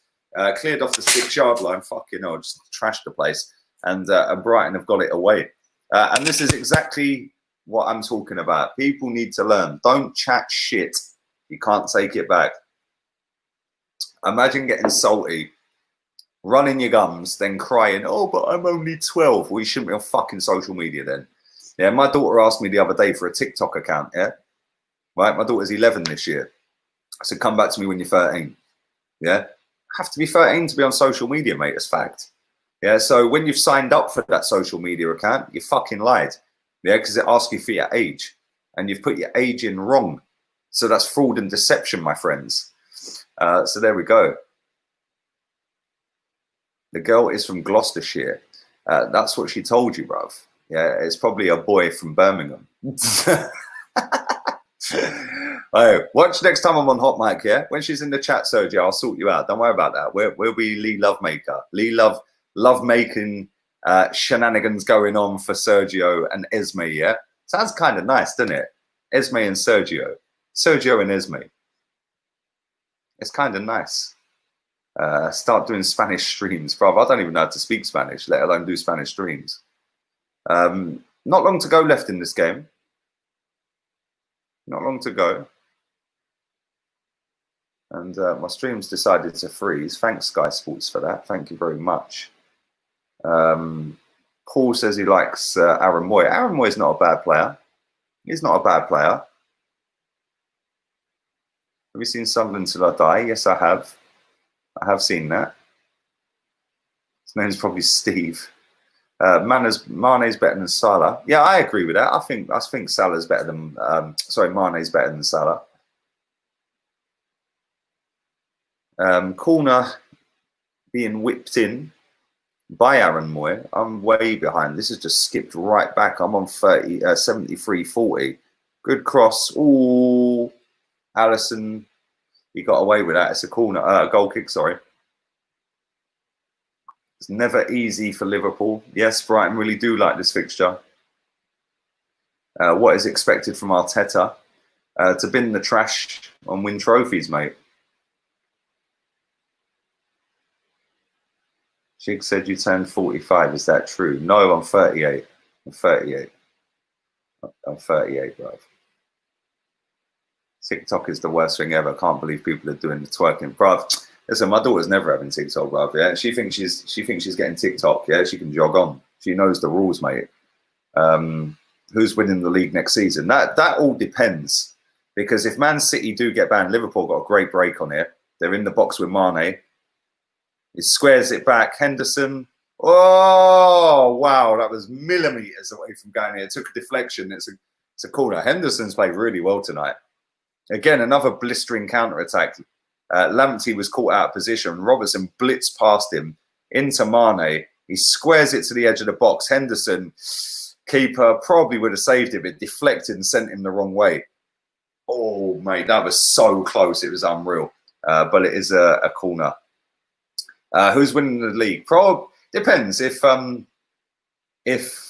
cleared off the 6-yard line. Fucking hell, just trashed the place. And Brighton have got it away. And this is exactly what I'm talking about. People need to learn. Don't chat shit. You can't take it back. Imagine getting salty, running your gums, then crying, oh, but I'm only 12. Well, you shouldn't be on fucking social media then. Yeah, my daughter asked me the other day for a TikTok account, yeah? Right, my daughter's 11 this year. I said, come back to me when you're 13. Yeah? Have to be 13 to be on social media, mate. It's fact. Yeah, so when you've signed up for that social media account, you fucking lied. Yeah, because it asks you for your age. And you've put your age in wrong. So that's fraud and deception, my friends. So there we go. The girl is from Gloucestershire. That's what she told you, bruv. Yeah, it's probably a boy from Birmingham. Right, watch next time I'm on Hot Mic, yeah? When she's in the chat, Sergio, I'll sort you out. Don't worry about that. We'll be Lee Lovemaker. Lee Love-making shenanigans going on for Sergio and Esme, yeah? Sounds kind of nice, doesn't it? Esme and Sergio. Sergio and Esme. It's kind of nice. Start doing Spanish streams. Bruv, I don't even know how to speak Spanish, let alone do Spanish streams. Not long to go left in this game. Not long to go. And my stream's decided to freeze. Thanks, Sky Sports, for that. Thank you very much. Paul says he likes Aaron Moy. Aaron Moy's not a bad player. He's not a bad player. Have you seen Sunderland Till I Die? Yes, I have. I have seen that. His name's probably Steve. Mane's better than Salah. Yeah, I agree with that. I think Salah's better than Mane's better than Salah. Corner being whipped in by Aaron Moy. I'm way behind. This has just skipped right back. I'm on 73-40. Good cross. Ooh, Allison, he got away with that. It's a corner, a goal kick, sorry. It's never easy for Liverpool. Yes, Brighton really do like this fixture. What is expected from Arteta? To bin the trash and win trophies, mate. Shig said you turned 45. Is that true? No, I'm 38. I'm 38. I'm 38, bro. TikTok is the worst thing ever. Can't believe people are doing the twerking, bro. Listen, my daughter's never having TikTok, bro. Yeah, she thinks she's getting TikTok. Yeah, she can jog on. She knows the rules, mate. Who's winning the league next season? That all depends. Because if Man City do get banned, Liverpool got a great break on it. They're in the box with Mane. He squares it back. Henderson. Oh, wow. That was millimetres away from going here. It took a deflection. It's a corner. Henderson's played really well tonight. Again, another blistering counter-attack. Lamptey was caught out of position. Robertson blitzed past him into Mane. He squares it to the edge of the box. Henderson, keeper, probably would have saved it, but deflected and sent him the wrong way. Oh, mate, that was so close. It was unreal. But it is a corner. Who's winning the league? Depends. If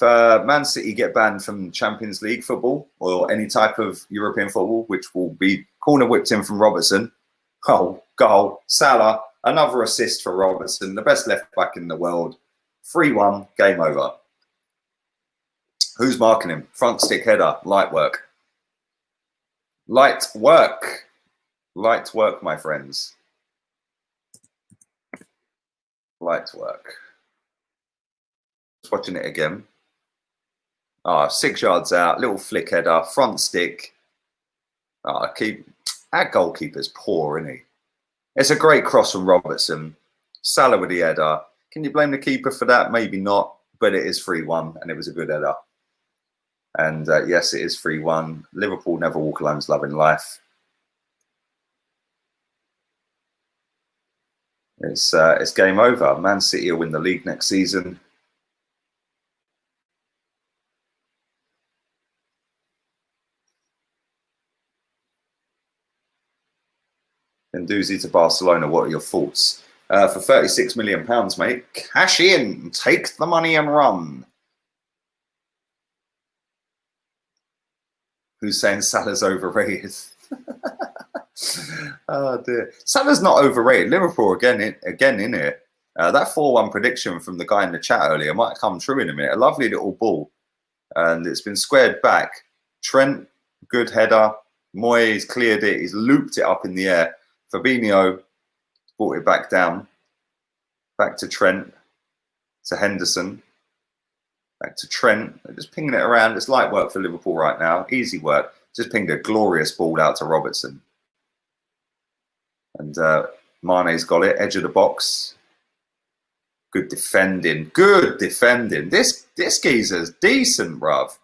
Man City get banned from Champions League football or any type of European football, which will be corner whipped in from Robertson. Oh, goal. Salah, another assist for Robertson, the best left back in the world. 3-1, game over. Who's marking him? Front stick header, light work. Light work. Light work, my friends. Light work. Just watching it again. 6 yards out, little flick header, front stick. Our goalkeeper's poor, isn't he? It's a great cross from Robertson. Salah with the header. Can you blame the keeper for that? Maybe not, but it is 3-1 and it was a good header. And yes, it is 3-1. Liverpool never walk alone's love in life. It's game over. Man City will win the league next season. Nduzi to Barcelona, what are your thoughts? For £36 million, mate, cash in, take the money and run. Who's saying Salah's overrated? Oh dear. Salah's not overrated. Liverpool again in here. That 4-1 prediction from the guy in the chat earlier might come true in a minute. A lovely little ball, and it's been squared back. Trent, good header. Moyes cleared it. He's looped it up in the air. Fabinho brought it back down. Back to Trent. To Henderson. Back to Trent. They're just pinging it around. It's light work for Liverpool right now. Easy work. Just pinged a glorious ball out to Robertson. And Mane's got it. Edge of the box. Good defending. Good defending. This geezer's decent, bruv.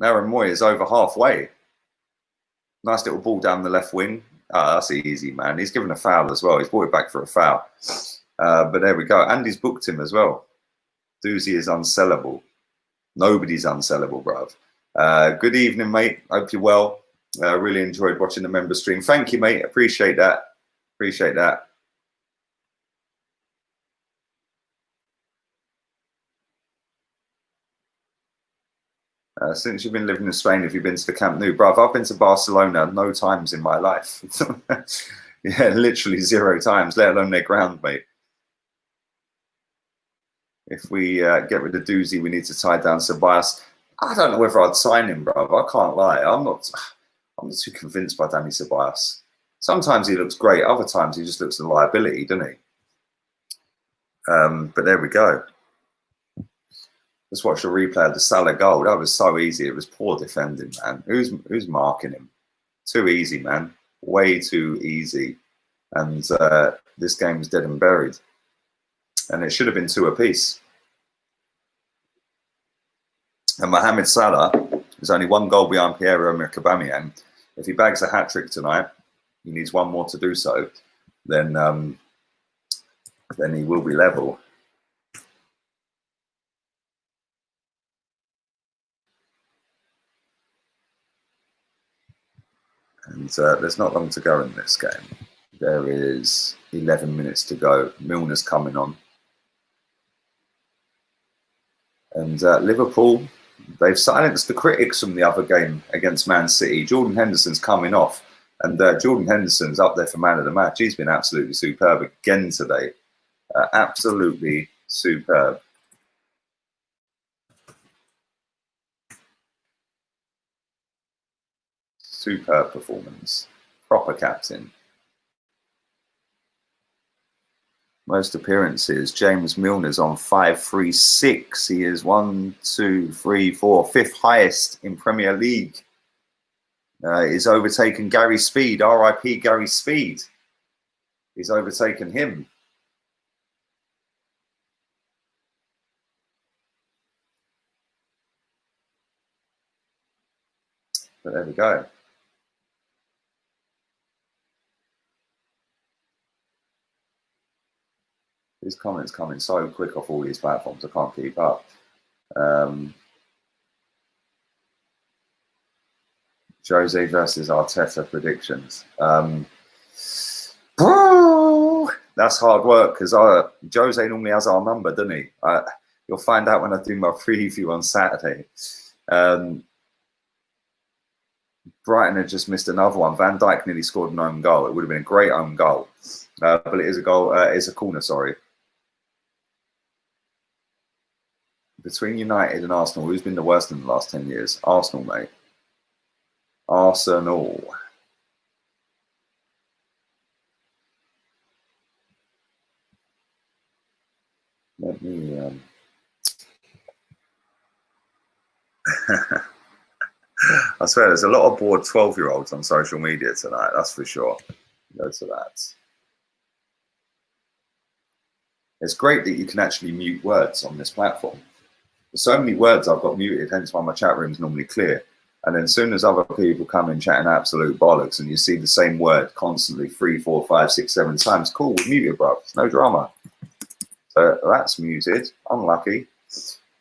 Aaron Moy is over halfway. Nice little ball down the left wing. Ah, that's easy, man. He's given a foul as well. He's brought it back for a foul. But there we go. And he's booked him as well. Doozy is unsellable. Nobody's unsellable, bruv. Good evening, mate. Hope you're well. Really enjoyed watching the member stream. Thank you, mate. Appreciate that. Appreciate that. Since you've been living in Spain, have you been to the Camp Nou? Bruv, I've been to Barcelona no times in my life. Yeah, literally 0 times, let alone their ground, mate. If we get rid of Doozy, we need to tie down Ceballos. I don't know whether I'd sign him, bruv. I can't lie. I'm not too convinced by Danny Ceballos. Sometimes he looks great. Other times he just looks a liability, doesn't he? But there we go. Let's watch a replay of the Salah goal. That was so easy. It was poor defending, man. Who's marking him? Too easy, man. Way too easy. And this game's dead and buried. And it should have been 2 apiece. And Mohamed Salah is only 1 goal behind Pierre-Emerick Aubameyang. If he bags a hat-trick tonight, he needs 1 more to do so, then he will be level. And there's not long to go in this game. There is 11 minutes to go. Milner's coming on. And Liverpool, they've silenced the critics from the other game against Man City. Jordan Henderson's coming off. And Jordan Henderson's up there for man of the match. He's been absolutely superb again today. Absolutely superb. Superb performance. Proper captain. Most appearances. James Milner's on 536. He is 1, 2, 3, 4, 5th highest in Premier League. He's overtaken Gary Speed. RIP Gary Speed. He's overtaken him. But there we go. These comments coming so quick off all these platforms, I can't keep up. Jose versus Arteta predictions. That's hard work because Jose normally has our number, doesn't he? You'll find out when I do my preview on Saturday. Brighton had just missed another one. Van Dijk nearly scored an own goal. It would have been a great own goal. But it is a goal. It's a corner, sorry. Between United and Arsenal, who's been the worst in the last 10 years? Arsenal, mate. Arsenal. Let me... I swear, there's a lot of bored 12-year-olds on social media tonight, that's for sure. Go to that. It's great that you can actually mute words on this platform. There's so many words I've got muted, hence why my chat room's normally clear. And then as soon as other people come in chatting absolute bollocks and you see the same word constantly 3, 4, 5, 6, 7 times, cool, we'll mute it, bro. It's no drama. So that's muted. Unlucky.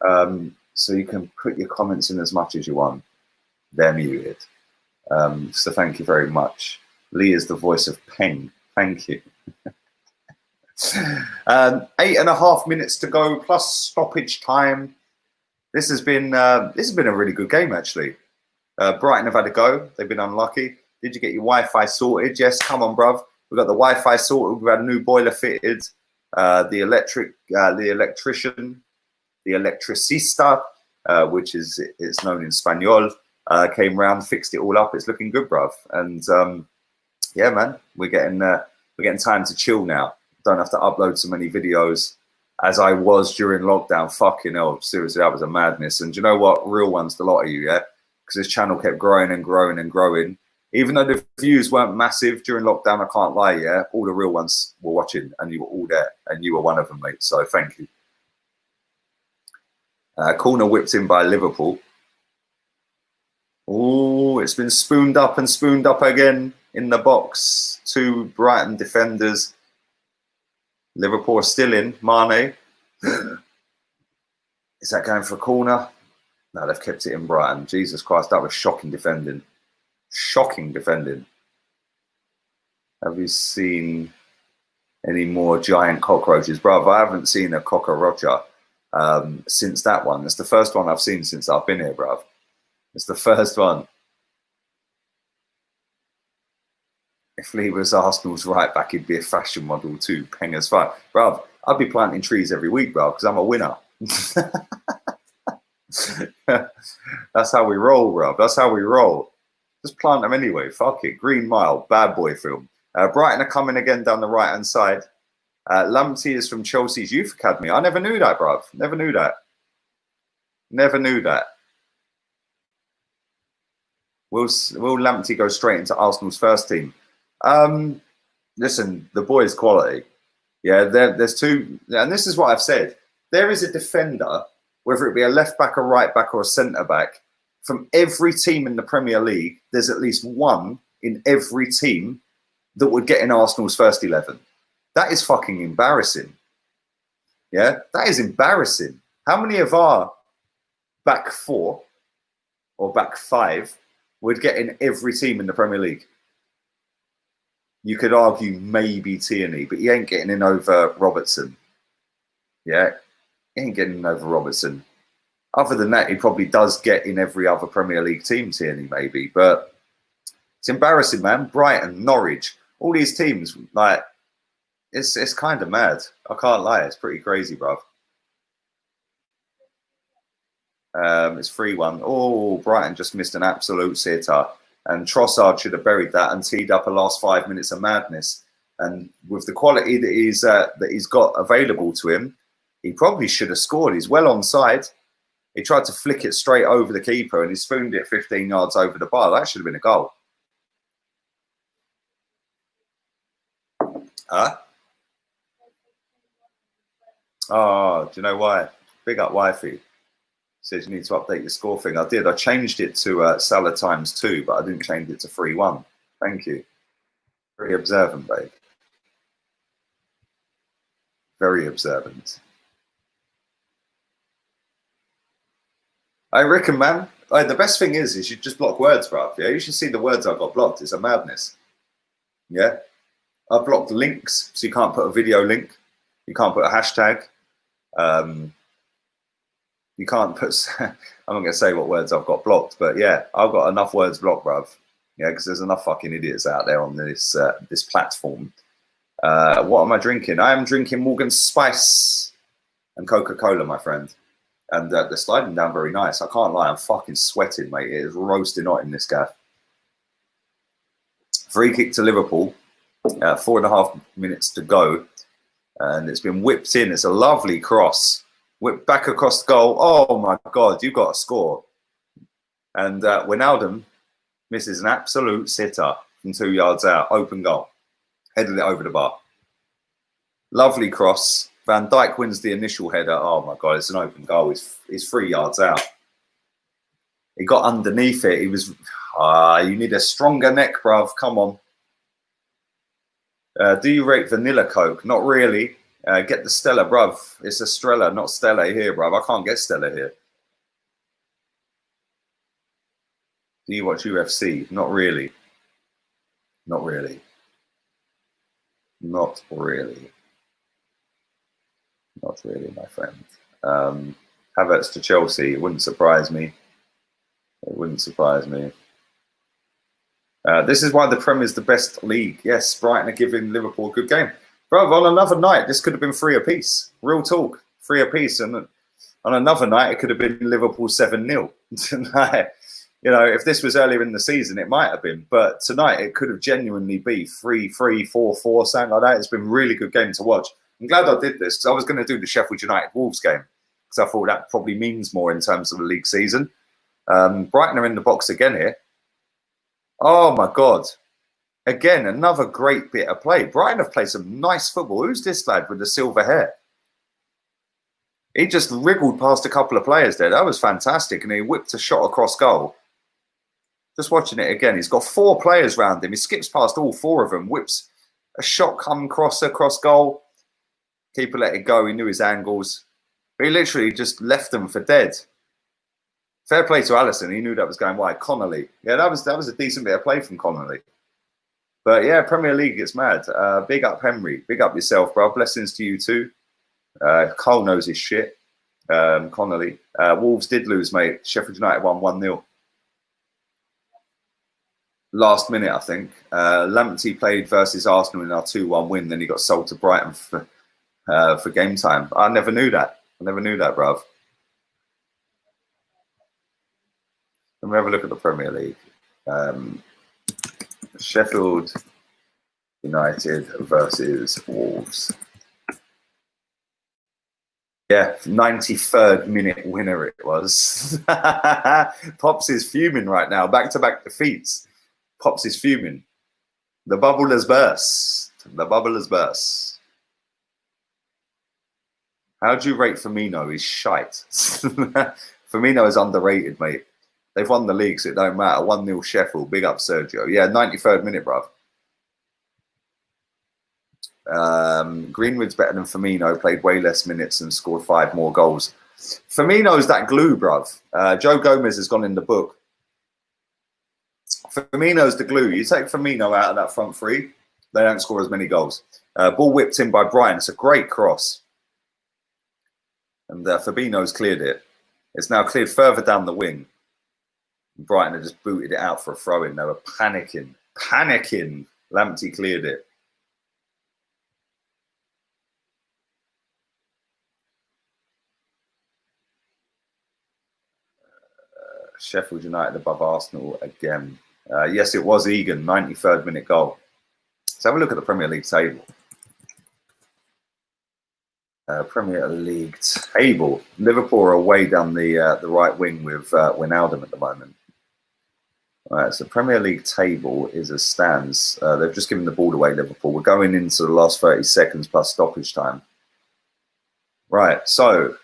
So you can put your comments in as much as you want. They're muted. So thank you very much. Lee is the voice of pain. Thank you. 8.5 minutes to go plus stoppage time. This has been a really good game actually. Brighton have had a go. They've been unlucky. Did you get your Wi-Fi sorted? Yes, come on, bruv. We've got the Wi-Fi sorted. We've had a new boiler fitted. The electrician, the electricista, which is it's known in Spanish, came round, fixed it all up. It's looking good, bruv. And yeah, man, we're getting time to chill now. Don't have to upload so many videos as I was during lockdown. Fucking hell, seriously, that was a madness. And you know what? Real ones, the lot of you, yeah, because this channel kept growing and growing and growing. Even though the views weren't massive during lockdown, I can't lie, yeah, all the real ones were watching, and you were all there, and you were one of them, mate. So thank you. Corner whipped in by Liverpool. Oh, it's been spooned up and spooned up again in the box. Two Brighton defenders. Liverpool are still in. Mane. Is that going for a corner? No, they've kept it in Brighton. Jesus Christ, that was shocking defending. Shocking defending. Have you seen any more giant cockroaches? Bruv, I haven't seen a cockroach since that one. It's the first one I've seen since I've been here, bruv. It's the first one. If Lee was Arsenal's right back, he'd be a fashion model too. Penger's fine. Bruv, I'd be planting trees every week, bruv, because I'm a winner. That's how we roll, bruv. That's how we roll. Just plant them anyway. Fuck it. Green Mile, bad boy film. Brighton are coming again down the right-hand side. Lamptey is from Chelsea's Youth Academy. I never knew that, bruv. Never knew that. Never knew that. Will Lamptey go straight into Arsenal's first team? Listen, the boy is quality. Yeah, there's two, and this is what I've said. There is a defender, whether it be a left back, a right back, or a centre back, from every team in the Premier League. There's at least one in every team that would get in Arsenal's first 11. That is fucking embarrassing. Yeah, that is embarrassing. How many of our back four or back five would get in every team in the Premier League? You could argue maybe Tierney, but he ain't getting in over Robertson. Yeah, he ain't getting in over Robertson. Other than that, he probably does get in every other Premier League team, Tierney, maybe. But it's embarrassing, man. Brighton, Norwich, all these teams, like, it's kind of mad. I can't lie. It's pretty crazy, bruv. It's 3-1. Oh, Brighton just missed an absolute sitter. And Trossard should have buried that and teed up a last 5 minutes of madness. And with the quality that he's got available to him, he probably should have scored. He's well onside. He tried to flick it straight over the keeper and he spooned it 15 yards over the bar. That should have been a goal. Huh? Oh, do you know why? Big up wifey. Says you need to update your score thing. I did. I changed it to Salah times 2, but I didn't change it to 3-1. Thank you. Very observant, babe. Very observant. I reckon, man, like, the best thing is you just block words, bruv. Yeah, you should see the words I got blocked. It's a madness. Yeah, I blocked links, so you can't put a video link. You can't put a hashtag. You can't put. I'm not gonna say what words I've got blocked, but yeah, I've got enough words blocked, bruv. Yeah, because there's enough fucking idiots out there on this this platform. What am I drinking? I am drinking Morgan Spice and Coca-Cola, my friend. And they're sliding down very nice. I can't lie, I'm fucking sweating, mate. It is roasting hot in this gaff. Free kick to Liverpool. 4.5 minutes to go. And it's been whipped in. It's a lovely cross. Whipped back across the goal. Oh, my God, you've got to score. And Wijnaldum misses an absolute sitter from 2 yards out. Open goal. Headed it over the bar. Lovely cross. Van Dijk wins the initial header. Oh my God, it's an open goal. He's 3 yards out. He got underneath it. He was, you need a stronger neck, bruv. Come on. Do you rate vanilla Coke? Not really. Get the Stella, bruv. It's Estrella, not Stella here, bruv. I can't get Stella here. Do you watch UFC? Not really. Not really. Not really. Not really, my friend. Havertz to Chelsea, it wouldn't surprise me. It wouldn't surprise me. This is why the Premier is the best league. Yes, Brighton are giving Liverpool a good game. Bro, on another night, this could have been 3 apiece. Real talk, 3 apiece. And on another night, it could have been Liverpool 7-0. Tonight, you know, if this was earlier in the season, it might have been. But tonight, it could have genuinely been 3-3, 4-4, something like that. It's been a really good game to watch. I'm glad I did this because I was going to do the Sheffield United Wolves game because I thought that probably means more in terms of the league season. Brighton are in the box again here. Oh, my God. Again, another great bit of play. Brighton have played some nice football. Who's this lad with the silver hair? He just wriggled past a couple of players there. That was fantastic. And he whipped a shot across goal. Just watching it again. He's got 4 players around him. He skips past all 4 of them. Whips a shot come across goal. Keeper let it go. He knew his angles. But he literally just left them for dead. Fair play to Alisson. He knew that was going wide. Connolly. Yeah, that was a decent bit of play from Connolly. But yeah, Premier League gets mad. Big up Henry. Big up yourself, bro. Blessings to you too. Cole knows his shit. Connolly. Wolves did lose, mate. Sheffield United won 1-0. Last minute, I think. Lamptey played versus Arsenal in our 2-1 win. Then he got sold to Brighton for game time. I never knew that. I never knew that, bruv. Let me have a look at the Premier League. Sheffield United versus Wolves. Yeah, 93rd minute winner it was. Pops is fuming right now. Back-to-back defeats. Pops is fuming. The bubble has burst. The bubble has burst. How do you rate Firmino? He's shite. Firmino is underrated, mate. They've won the league, so it don't matter. 1-0 Sheffield. Big up, Sergio. Yeah, 93rd minute, bruv. Greenwood's better than Firmino. Played way less minutes and scored 5 more goals. Firmino's that glue, bruv. Joe Gomez has gone in the book. Firmino's the glue. You take Firmino out of that front 3, they don't score as many goals. Ball whipped in by Brighton. It's a great cross. And Fabinho's cleared it. It's now cleared further down the wing. Brighton had just booted it out for a throw-in. They were panicking. Panicking. Lamptey cleared it. Sheffield United above Arsenal again. Yes, it was Egan. 93rd minute goal. Let's have a look at the Premier League table. Premier League table. Liverpool are away down the right wing with Wijnaldum at the moment. All right, so Premier League table is as stands. They've just given the ball away, Liverpool. We're going into the last 30 seconds plus stoppage time. Right, so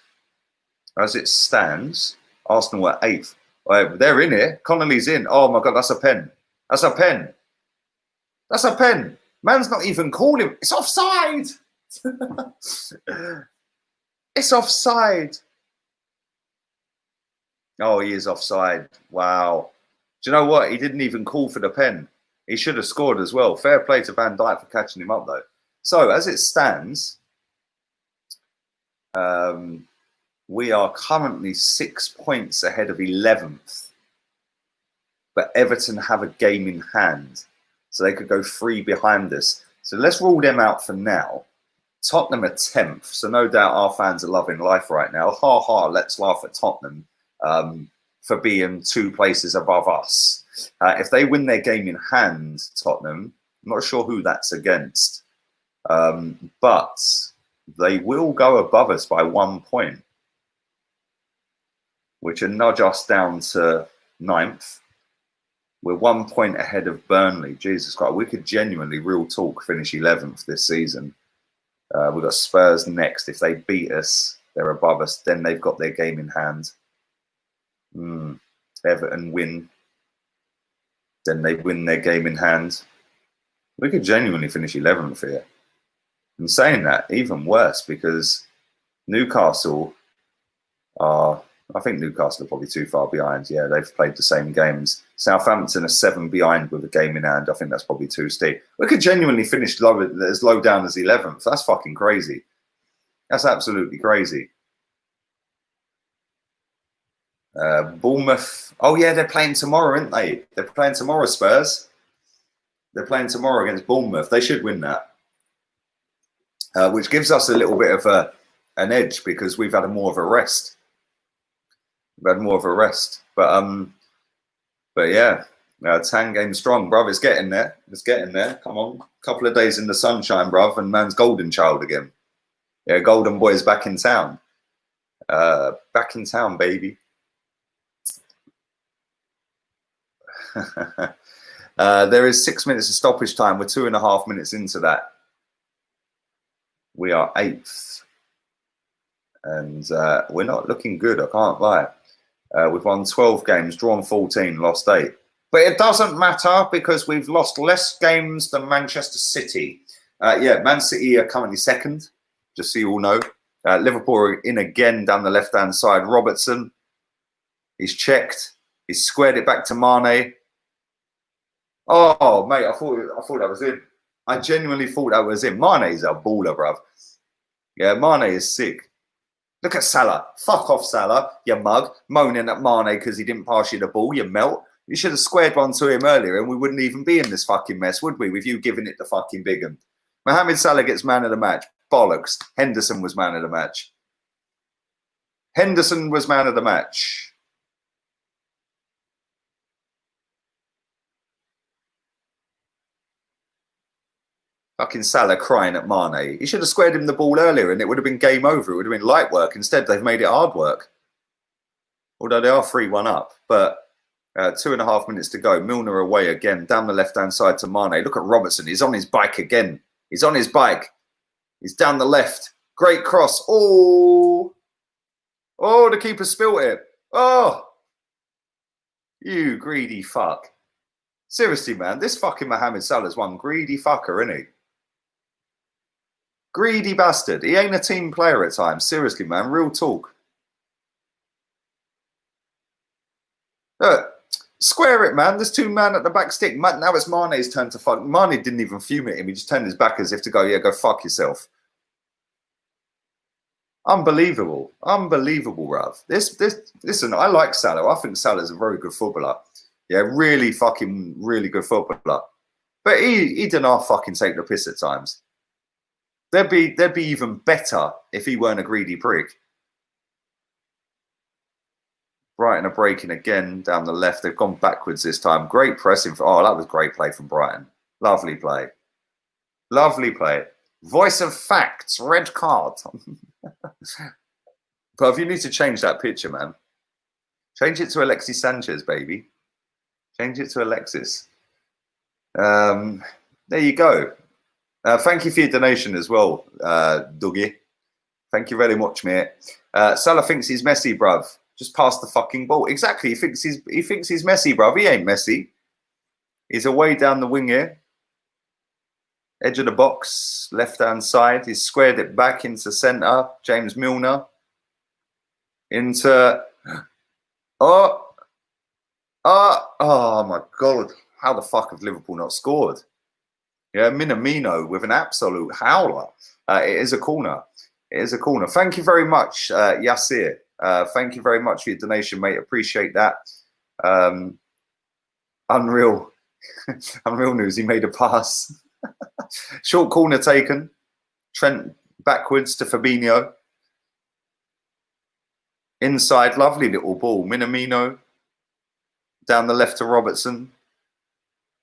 as it stands, Arsenal are 8th. They're in here. Connolly's in. Oh my God, that's a pen. That's a pen. That's a pen. Man's not even calling. It's offside. It's offside. Oh, he is offside. Wow. Do you know what? He didn't even call for the pen. He should have scored as well. Fair play to Van Dijk for catching him up, though. So, as it stands, we are currently 6 points ahead of 11th. But Everton have a game in hand. So they could go 3 behind us. So let's rule them out for now. Tottenham are 10th. So no doubt our fans are loving life right now. Ha ha, let's laugh at Tottenham for being 2 places above us. If they win their game in hand, Tottenham, I'm not sure who that's against. But they will go above us by 1 point, which will nudge us down to 9th. We're 1 point ahead of Burnley. Jesus Christ, we could genuinely, real talk, finish 11th this season. We've got Spurs next. If they beat us, they're above us. Then they've got their game in hand. Everton win. Then they win their game in hand. We could genuinely finish 11th here. I'm saying that, even worse, because Newcastle are... I think Newcastle are probably too far behind. Yeah, they've played the same games. Southampton are 7 behind with a game in hand. I think that's probably too steep. We could genuinely finish as low down as 11th. That's fucking crazy. That's absolutely crazy. Bournemouth. Oh yeah, they're playing tomorrow, aren't they? They're playing tomorrow, Spurs. They're playing tomorrow against Bournemouth. They should win that, which gives us a little bit of an edge because we've had more of a rest. We've had more of a rest, but yeah, Tang game strong, bruv. It's getting there. It's getting there. Come on, couple of days in the sunshine, bruv, and man's golden child again. Yeah, golden boy's back in town. Back in town, baby. There is 6 minutes of stoppage time. We're 2.5 minutes into that. We are 8th. And we're not looking good, I can't lie. We've won 12 games, drawn 14, lost 8. But it doesn't matter because we've lost less games than Manchester City. Yeah, Man City are currently 2nd, just so you all know. Liverpool are in again down the left-hand side. Robertson, he's checked. He's squared it back to Mane. Oh, mate, I thought that was in. I genuinely thought that was in. Mane's a baller, bruv. Yeah, Mane is sick. Look at Salah. Fuck off, Salah, you mug. Moaning at Mane because he didn't pass you the ball, you melt. You should have squared one to him earlier and we wouldn't even be in this fucking mess, would we? With you giving it the fucking big one. Mohamed Salah gets man of the match. Bollocks. Henderson was man of the match. Henderson was man of the match. Fucking Salah crying at Mane. He should have squared him the ball earlier and it would have been game over. It would have been light work. Instead, they've made it hard work. Although they are 3-1 up. But 2.5 minutes to go. Milner away again. Down the left-hand side to Mane. Look at Robertson. He's on his bike again. He's on his bike. He's down the left. Great cross. Oh. Oh, the keeper spilt it. Oh. You greedy fuck. Seriously, man. This fucking Mohamed Salah's one greedy fucker, isn't he? Greedy bastard. He ain't a team player at times. Seriously, man. Real talk. Look, square it, man. There's 2 men at the back stick. Now it's Mane's turn to fuck. Mane didn't even fume at him. He just turned his back as if to go, yeah, go fuck yourself. Unbelievable. Unbelievable, bruv. Listen, I like Salah. I think Salah's a very good footballer. Yeah, really good footballer. But he did not fucking take the piss at times. They'd be even better if he weren't a greedy prick. Brighton are breaking again down the left. They've gone backwards this time. Great pressing. Oh, that was great play from Brighton. Lovely play. Lovely play. Voice of facts. Red card. But if you need to change that picture, man. Change it to Alexis Sanchez, baby. Change it to Alexis. There you go. Thank you for your donation as well, Dougie. Thank you very much, mate. Salah thinks he's Messi, bruv. Just pass the fucking ball. Exactly. He thinks he's Messi, bruv. He ain't Messi. He's away down the wing here. Edge of the box, left-hand side. He's squared it back into centre. James Milner. Into... Oh my God. How the fuck have Liverpool not scored? Yeah, Minamino with an absolute howler. It is a corner. It is a corner. Thank you very much, Yasir. Thank you very much for your donation, mate. Appreciate that. Unreal. Unreal news. He made a pass. Short corner taken. Trent backwards to Fabinho. Inside, lovely little ball. Minamino. Down the left to Robertson.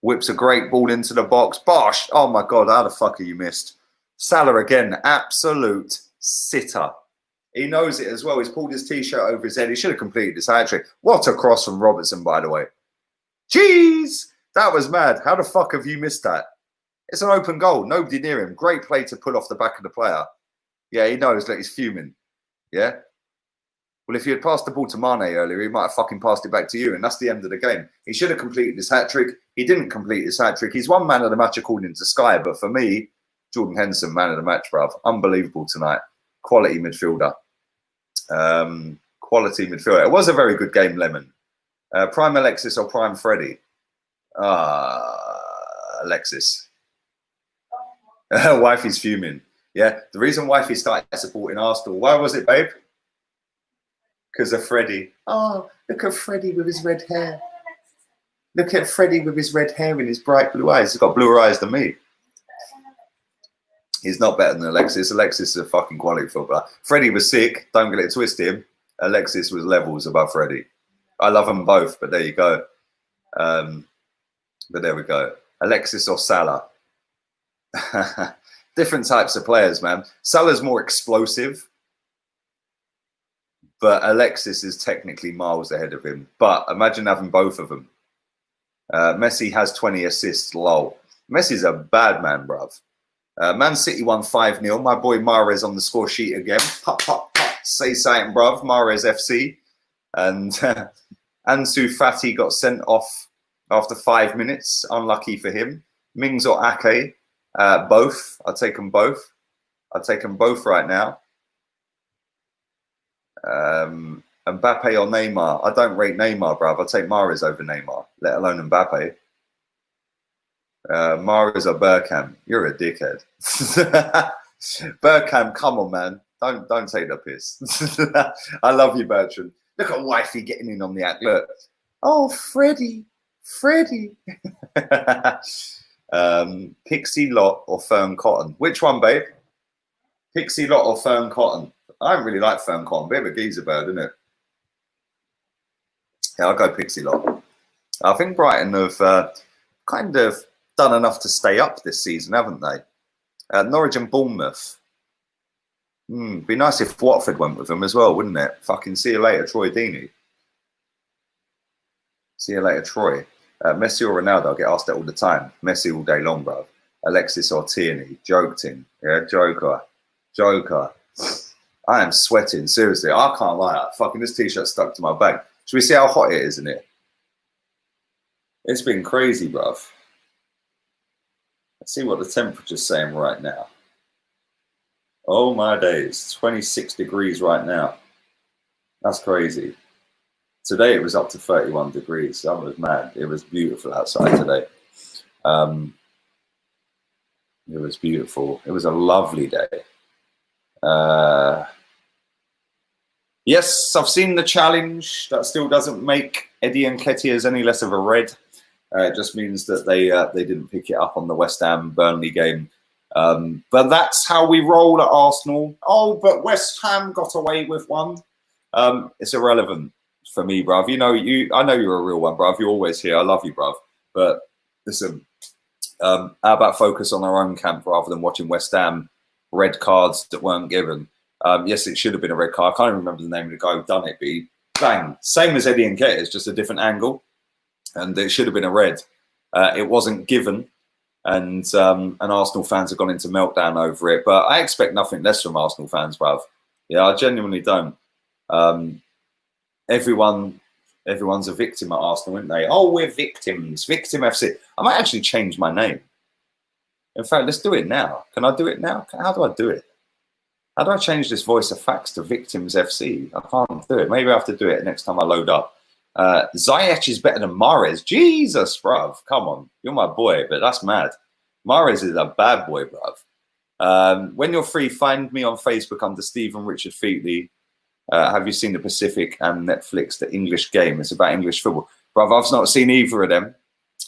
Whips a great ball into the box. Bosh! Oh my God, how the fuck are you missed? Salah again, absolute sitter. He knows it as well. He's pulled his t-shirt over his head. He should have completed this hat-trick. What a cross from Robertson, by the way. Jeez! That was mad. How the fuck have you missed that? It's an open goal. Nobody near him. Great play to pull off the back of the player. Yeah, he knows that he's fuming. Yeah? Well, if you had passed the ball to Mane earlier, he might have fucking passed it back to you, and that's the end of the game. He should have completed his hat-trick. He didn't complete his hat-trick. He's one man of the match according to Sky, but for me, Jordan Henderson, man of the match, bruv. Unbelievable tonight. Quality midfielder. Quality midfielder. It was a very good game, Lemon. Prime Alexis or Prime Freddie? Alexis. Wifey's fuming. Yeah, the reason Wifey started supporting Arsenal, why was it, babe? Because of Freddie. Oh, look at Freddie with his red hair. Look at Freddie with his red hair and his bright blue eyes. He's got bluer eyes than me. He's not better than Alexis. Alexis is a fucking quality footballer. Freddie was sick. Don't get it twisted. Alexis was levels above Freddie. I love them both, but there you go. But there we go. Alexis or Salah. Different types of players, man. Salah's more explosive, but Alexis is technically miles ahead of him. But imagine having both of them. Messi has 20 assists, lol. Messi's a bad man, bruv. Man City won 5-0. My boy Mahrez on the score sheet again. Pop, pop, pop. Say something, bruv. Mahrez FC. And Ansu Fati got sent off after 5 minutes. Unlucky for him. Mings or Ake. Both. I'll take them both. I'll take them both right now. Mbappe or Neymar. I don't rate Neymar, bruv. I'll take Mahrez over Neymar, let alone Mbappe. Mahrez or Bergkamp. You're a dickhead. Bergkamp, come on, man. Don't take the piss. I love you, Bertrand. Look at wifey getting in on the act. Look. Oh, Freddie. Pixie Lot or Fern Cotton. Which one, babe? Pixie Lot or Fern Cotton? I don't really like Fern Cotton. Bit of a geezer bird, isn't it? Yeah, I'll go Pixie Lot. I think Brighton have kind of done enough to stay up this season, haven't they? Norwich and Bournemouth. Be nice if Watford went with them as well, wouldn't it? Fucking see you later, Troy Deeney. See you later, Troy. Messi or Ronaldo? I get asked that all the time. Messi all day long, bro. Alexis or Tierney? Joking. Yeah, Joker. I am sweating, seriously. I can't lie. Fucking this t-shirt stuck to my back. Should we see how hot it is in it? It's been crazy, bruv. Let's see what the temperature's saying right now. Oh my days, 26 degrees right now. That's crazy. Today it was up to 31 degrees. That was mad. It was beautiful outside today. It was beautiful. It was a lovely day. Yes, I've seen the challenge. That still doesn't make Eddie Nketiah's any less of a red. It just means that they didn't pick it up on the West Ham Burnley game. But that's how we roll at Arsenal. Oh, but West Ham got away with one. It's irrelevant for me, bruv. I know you're a real one, bruv. You're always here. I love you, bruv. But listen, how about focus on our own camp rather than watching West Ham red cards that weren't given? Yes, it should have been a red card. I can't even remember the name of the guy who done it, but bang, same as Eddie Nketiah, it's just a different angle, and it should have been a red. It wasn't given, and Arsenal fans have gone into meltdown over it. But I expect nothing less from Arsenal fans, bruv. Yeah, I genuinely don't. Everyone's a victim at Arsenal, aren't they? Oh, we're victims. Victim FC. I might actually change my name. In fact, let's do it now. Can I do it now? How do I do it? How do I change this voice of facts to Victims FC? I can't do it. Maybe I have to do it next time I load up. Ziyech is better than Mahrez. Jesus, bruv. Come on. You're my boy, but that's mad. Mahrez is a bad boy, bruv. When you're free, find me on Facebook under Stephen Richard Featley. Have you seen The Pacific and Netflix, The English Game? It's about English football. Bruv, I've not seen either of them.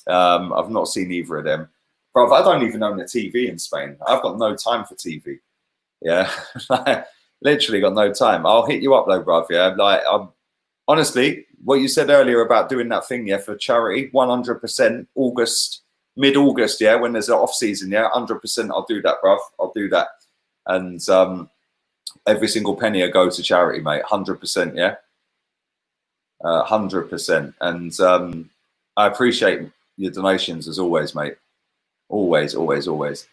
I've not seen either of them. Bruv, I don't even own a TV in Spain. I've got no time for TV. Yeah, literally got no time. I'll hit you up though, bruv. Yeah, honestly, what you said earlier about doing that thing, yeah, for charity, 100% August, mid-August, yeah, when there's an off season, yeah, 100%. I'll do that, bruv. I'll do that, and every single penny I go to charity, mate. 100%, yeah, 100%. And I appreciate your donations as always, mate. Always, always, always.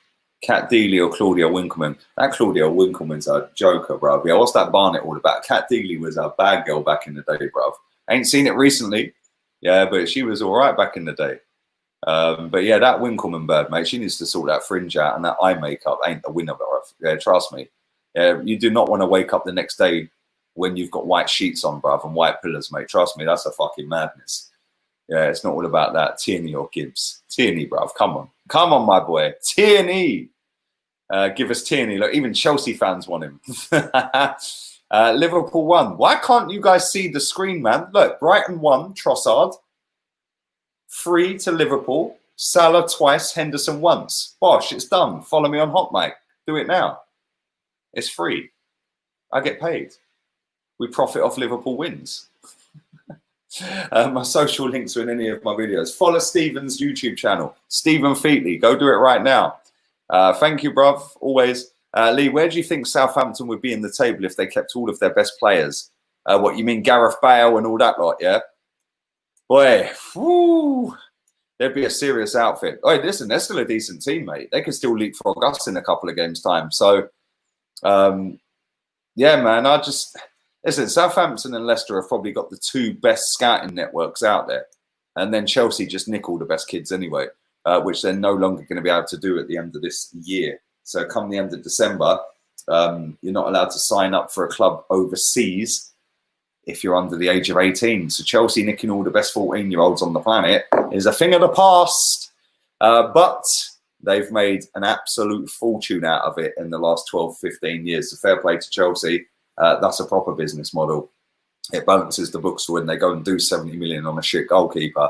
Kat Deely or Claudia Winkleman. That Claudia Winkleman's a joker, bruv. Yeah, what's that Barnet all about? Kat Deely was a bad girl back in the day, bruv. Ain't seen it recently. Yeah, but she was all right back in the day. But yeah, that Winkleman bird, mate, she needs to sort that fringe out, and that eye makeup ain't the winner, bruv. Yeah, trust me. Yeah, you do not want to wake up the next day when you've got white sheets on, bruv, and white pillars, mate. Trust me, that's a fucking madness. Yeah, it's not all about that. Tierney or Gibbs. Tierney, bruv, come on. Come on, my boy. Tierney. Give us Tierney. Look, even Chelsea fans want him. Liverpool won. Why can't you guys see the screen, man? Look, Brighton won, Trossard. 3 to Liverpool. Salah twice, Henderson once. Bosh, it's done. Follow me on HOTMIC. Do it now. It's free. I get paid. We profit off Liverpool wins. My social links are in any of my videos. Follow Stephen's YouTube channel, Stephen Featley. Go do it right now. Thank you, bruv. Always. Lee, where do you think Southampton would be in the table if they kept all of their best players? What, you mean Gareth Bale and all that lot, yeah? Boy, whoo, there'd be a serious outfit. Oh, listen, they're still a decent team, mate. They could still leapfrog us in a couple of games' time. So, yeah, man, listen, Southampton and Leicester have probably got the 2 best scouting networks out there. And then Chelsea just nick all the best kids anyway, which they're no longer going to be able to do at the end of this year. So come the end of December, you're not allowed to sign up for a club overseas if you're under the age of 18. So Chelsea nicking all the best 14-year-olds on the planet is a thing of the past. But they've made an absolute fortune out of it in the last 12, 15 years. So fair play to Chelsea. That's a proper business model. It balances the books for when they go and do 70 million on a shit goalkeeper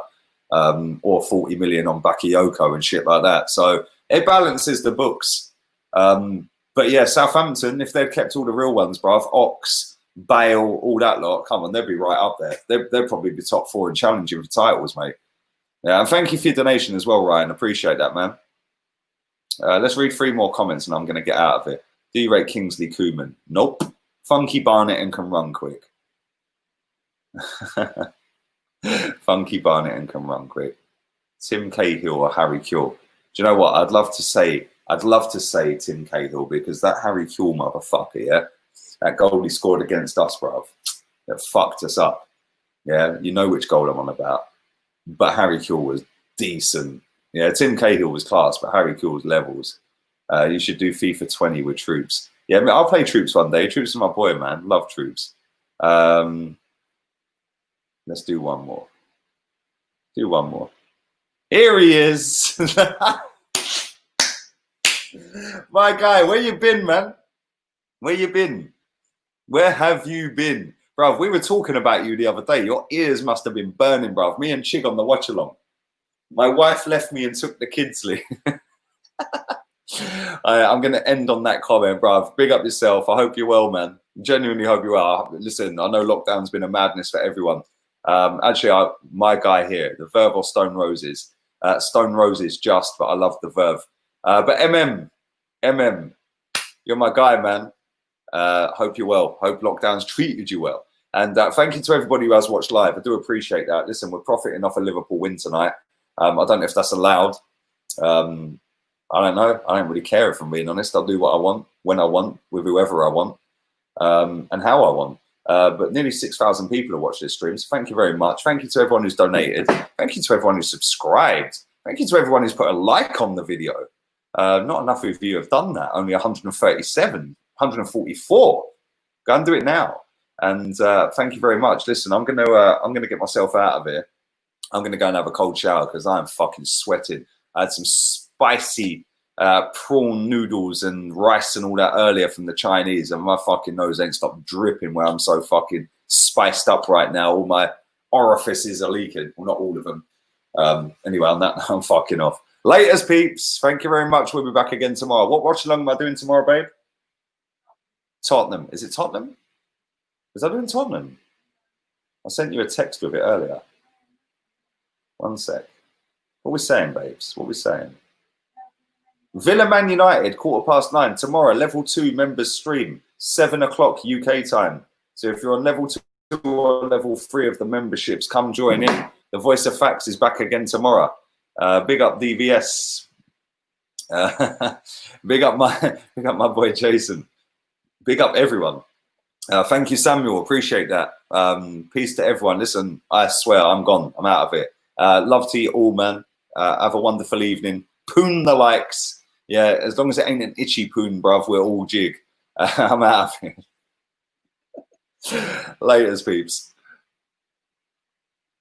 or 40 million on Bakayoko and shit like that. So it balances the books. But yeah, Southampton, if they'd kept all the real ones, bruv, Ox, Bale, all that lot, come on, they'd be right up there. They'd probably be top 4 and challenging for titles, mate. Yeah, and thank you for your donation as well, Ryan. Appreciate that, man. Let's read 3 more comments and I'm going to get out of it. Do you rate Kingsley Coman? Nope. Funky Barnett and can run quick. Funky Barnett and can run quick. Tim Cahill or Harry Kewell? Do you know what? I'd love to say Tim Cahill, because that Harry Kewell motherfucker, yeah, that goal he scored against us, bruv, that fucked us up. Yeah, you know which goal I'm on about. But Harry Kewell was decent. Yeah, Tim Cahill was class, but Harry Kewell was levels. You should do FIFA 20 with Troops. Yeah, I mean, I'll play Troops one day. Troops is my boy, man. Love Troops. Let's do one more. Do one more. Here he is. My guy, where you been, man? Where you been? Where have you been? Bruv, we were talking about you the other day. Your ears must have been burning, bruv. Me and Chig on the watch-along. My wife left me and took the kids, Lee. I'm going to end on that comment, bruv. Big up yourself. I hope you're well, man. Genuinely hope you are. Listen, I know lockdown's been a madness for everyone. Actually, my guy here, the Verve or Stone Roses. Stone Roses just, but I love the Verve. But MM, you're my guy, man. Hope you're well. Hope lockdown's treated you well. And thank you to everybody who has watched live. I do appreciate that. Listen, we're profiting off a Liverpool win tonight. I don't know if that's allowed. I don't know. I don't really care, if I'm being honest. I'll do what I want, when I want, with whoever I want, and how I want. But nearly 6,000 people have watched this stream, so thank you very much. Thank you to everyone who's donated. Thank you to everyone who's subscribed. Thank you to everyone who's put a like on the video. Not enough of you have done that. Only 137, 144. Go and do it now. And thank you very much. Listen, I'm gonna get myself out of here. I'm gonna go and have a cold shower because I'm fucking sweating. I had some spicy prawn noodles and rice and all that earlier from the Chinese, and my fucking nose ain't stopped dripping where I'm so fucking spiced up right now. All my orifices are leaking. Well, not all of them. Anyway, on that, I'm fucking off. Laters, peeps. Thank you very much. We'll be back again tomorrow. What watch-along am I doing tomorrow, babe? Tottenham. Is it Tottenham? Was I doing Tottenham? I sent you a text with it earlier. One sec. What we saying, babes? What we saying? Villa Man United, 9:15 tomorrow. Level 2 members stream, 7 o'clock UK time. So if you're on level 2 or level 3 of the memberships, come join in. The Voice of Facts is back again tomorrow. Big up DVS. Big up my boy Jason. Big up everyone. Thank you, Samuel. Appreciate that. Peace to everyone. Listen, I swear I'm gone. I'm out of it. Love to you all, man. Have a wonderful evening. Poon the likes. Yeah, as long as it ain't an itchy poon, bruv, we're all jig. I'm out of it. Laters, peeps.